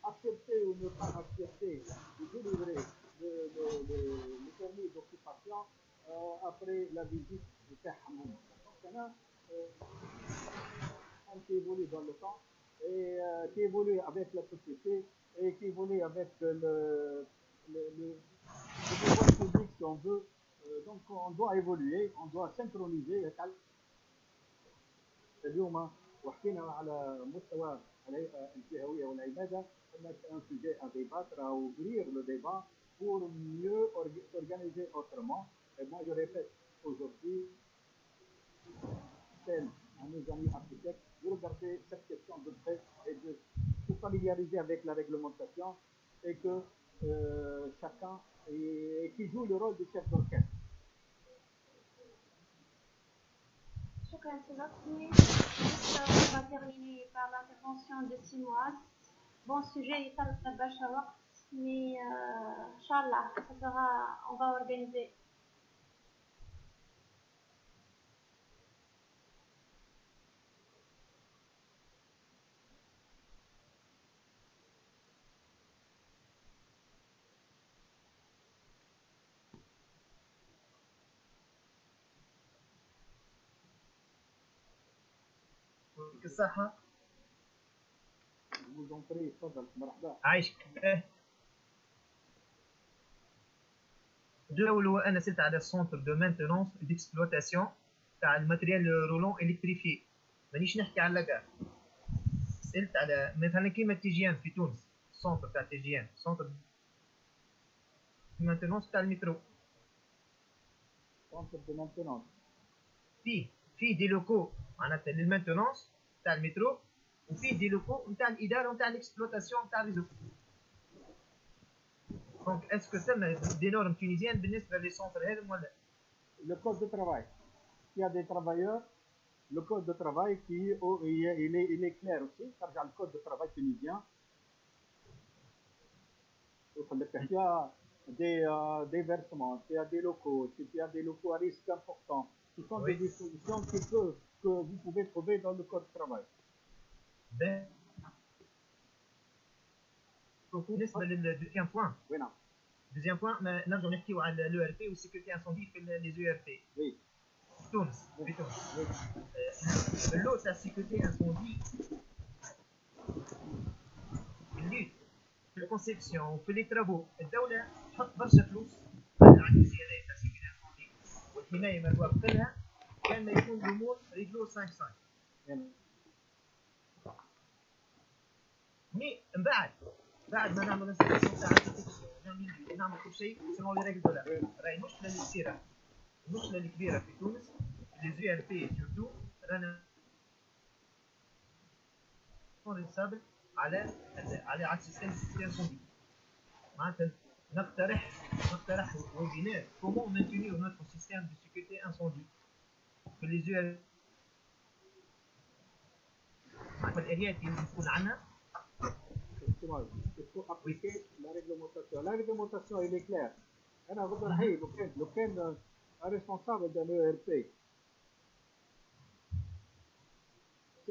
accepter ou ne pas accepter de délivrer le permis d'occupation après la visite du Tahamoum. Donc, il y en a qui évolue dans le temps et qui évolue avec la société et qui évolue avec le pouvoir public si on veut. Donc on doit évoluer, on doit synchroniser. اليوم وحكينا على مستوى الجهويه والعماده ان un sujet à débattre, à ouvrir le débat pour mieux s'organiser autrement. Et moi je répète aujourd'hui, à nos amis architectes, de regarder cette question de près et de se familiariser avec la réglementation et que chacun qui joue le rôle du chef d'orchestre. شكرا سيدي. On va terminer par l'intervention de Simoise. Bon sujet, il y a وقت, mais Inch'Allah, on va organiser. الصحة مرحبا عايشك. الأول هو أنا سألت على السونتر دو مانتونونس ديكسبلوتاسيون تاع الماتريال رولون إلكتريفي، مانيش نحكي على لاكار. سألت على مثلا كيما تي جي ام في تونس، السونتر تاع تي جي ام، سونتر مانتونونس تاع المترو. سونتر دو مانتونونس فيه دي لوكو معناتها للمانتونونس تاع المترو، وفيه دي لوكو نتاع الاداره نتاع الاكسبلوتاسيون نتاع الريزو. دونك اسكو ثم دي نورم تونيزيان بالنسبه لي سونتر هذم ولا؟ Le code de travail. Il y a des travailleurs, le code de travail qui il est clair aussi. ترجع le code de travail tunisien. Il y a des versements, il y a des locaux, il y a des locaux à risque important. Ce sont des dispositions que vous pouvez trouver dans le code de travail. بالنسبه للدوزيام بوان. Oui, non. دوزيام بوان نرجعوا نحكيو على لو ار بي والسيكوريتي انسوندي في لي زو ار بي. Oui. في تونس. اللو تاع السيكوريتي انسوندي اللي في الكونسيبسيون وفي لي ترافو الدوله تحط برشا فلوس على الزياده تاع السيكوريتي انسوندي والحمايه ما توافق لها كان ما يكون الامور ريجلو 5 مي من بعد ما نعمل انستالاسيون تاع نعمل كل شيء سينو لي ريغل دولار. راهي المشكله اللي تصير، المشكله الكبيره في تونس لي زي ار بي سورتو رانا ريسابل على السيستم انسوندي. معناتها نقترح ويبينار كومون مانتينيو نوتر سيستم دو سيكوريتي انسوندي في لي زي ار. معناتها الاليات اللي تكون عندنا. Il faut appliquer la réglementation. La réglementation, elle est claire. Le responsable de l'ERP,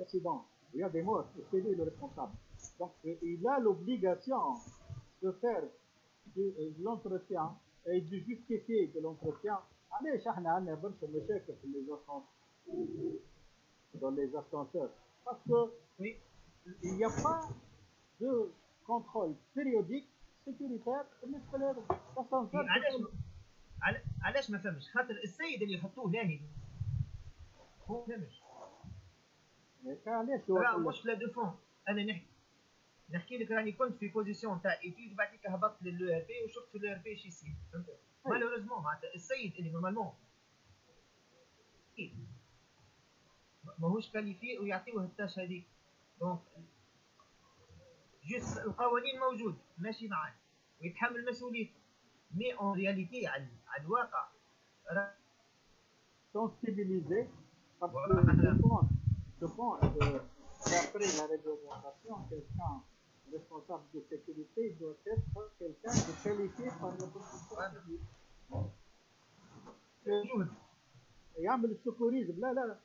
accident, il y a des morts, c'est lui le responsable. Donc, il a l'obligation de faire de l'entretien et de justifier de l'entretien. علاش احنا عندنا برشا مشاكل في les ascenseurs? Parce que il n'y a pas de contrôle périodique sécuritaire بالنسبه للاسانسير. علاش ما فهمش؟ خاطر السيد اللي يحطوه لاهي هو فهمش. علاش هو المشكله دو فون. انا نحكي لك راني كنت في بوزيسيون تاع ايتيود بعديك هبطت للو ار بي وشفت في الو ار بي شي يصير. فهمت؟ مالوريزمون معناتها السيد اللي نورمالمون ماهوش كاليفي ويعطيوه التاش هذيك. دونك جست القوانين موجود ماشي معاه ويتحمل مسؤوليته. مي اون رياليتي على الواقع sensibilisé parce que je pense que d'après la réglementation, quelqu'un responsable de sécurité doit être quelqu'un de qualifié par le processus. يعمل السكوريزم. لا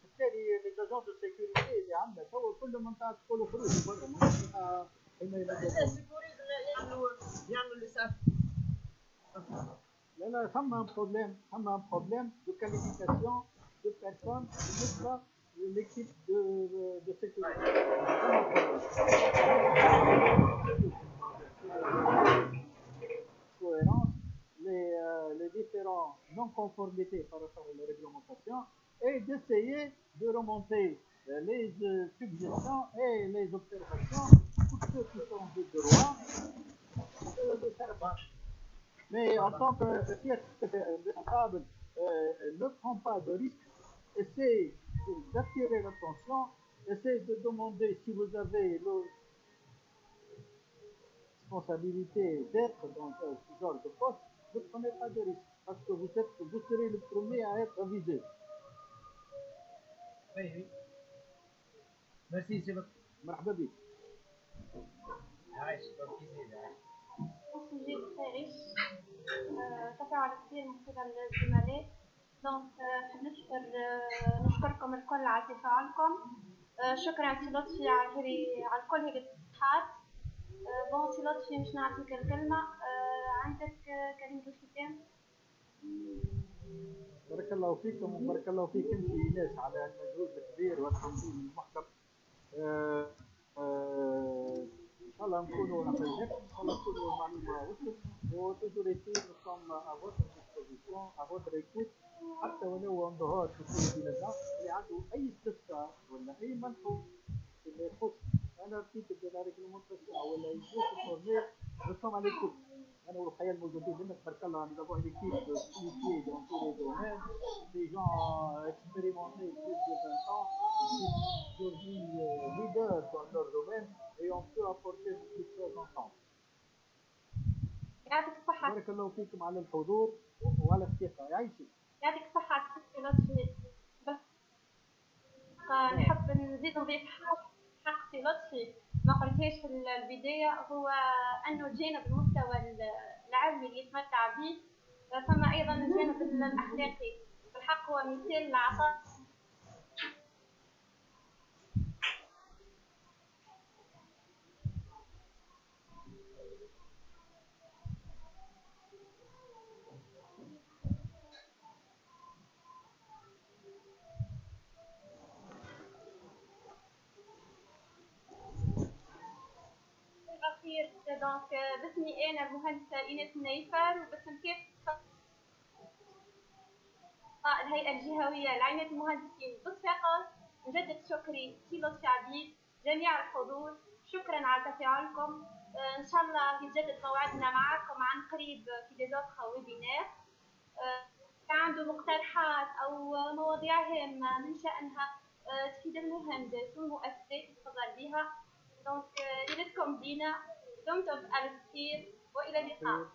بالتالي les agents de sécurité اللي عندنا تو كل منطقه تدخلوا خروج برا منطقه السكوريزم يعملوا الاسعاف. لا ثم un problème de qualification de personnes بالنسبه l'équipe de sécurité. Cohérence, les différents non-conformités par rapport à la réglementation et d'essayer de remonter les suggestions et les observations pour ceux qui sont de droit de faire. Mais en tant que responsable, ne prend pas de risque, essaie d'attirer l'attention, essaie de demander si vous avez la responsabilité d'être dans ce genre de poste, ne prenez pas de risque, parce que vous serez le premier à être visé. Oui. Merci, c'est votre. مرحبا بك. عايش توكيزي عايش. sujet très riche تفاعل كثير من قبل الزملاء دونك نحب نشكركم الكل على تفاعلكم شكرا سي لطفي على كل هيك التصحيحات بون سي لطفي مش نعطيك الكلمة عندك كلمة الختام بارك الله فيكم وبارك الله فيك انت ايناس على المجهود الكبير والتنظيم المحكم ان شاء الله نكونوا نحن ان شاء الله نكونوا المعلومه وصلت وتوجور ايتي nous sommes à votre disposition à votre écoute حتى ولو ان ظهر في بلادنا اللي عنده اي استفسار ولا اي ملحوظ فيما يخص انا كتب دو لا ريغلومونطاسيون ولا يجوز فورمير nous sommes à l'écoute. أنا والحياة الموجودين لنا تبارك الله nous avons une équipe qualifiée dans tous les domaines, des gens expérimentés plus de 20 ans, aujourd'hui leaders dans leur domaine et on peut apporter beaucoup de choses ensemble. يعطيك الصحة. بارك الله فيكم على الحضور وعلى الثقة. يعيشك. يعطيك الصحة سي لطفي. نحب نزيد نضيف حق سي لطفي ما قلتهاش في البداية هو أنه جانب المستوى العلمي اللي يتمتع به ثم أيضا الجانب الأخلاقي بالحق هو مثال العطاء الأخير دونك باسمي أنا المهندسة إيناس النيفر وباسم كافة الهيئة الجهوية لعناية المهندسين بالثقة نجدد شكري سي لطفي عبيد جميع الحضور شكرا على تفاعلكم ان شاء الله يتجدد موعدنا معكم عن قريب في دي زوتر ويبينار عنده مقترحات او مواضيع هامة من شأنها تفيد المهندس والمؤسسات يتفضل بها دونك يا ريتكم بينا دمتم بألف خير والى اللقاء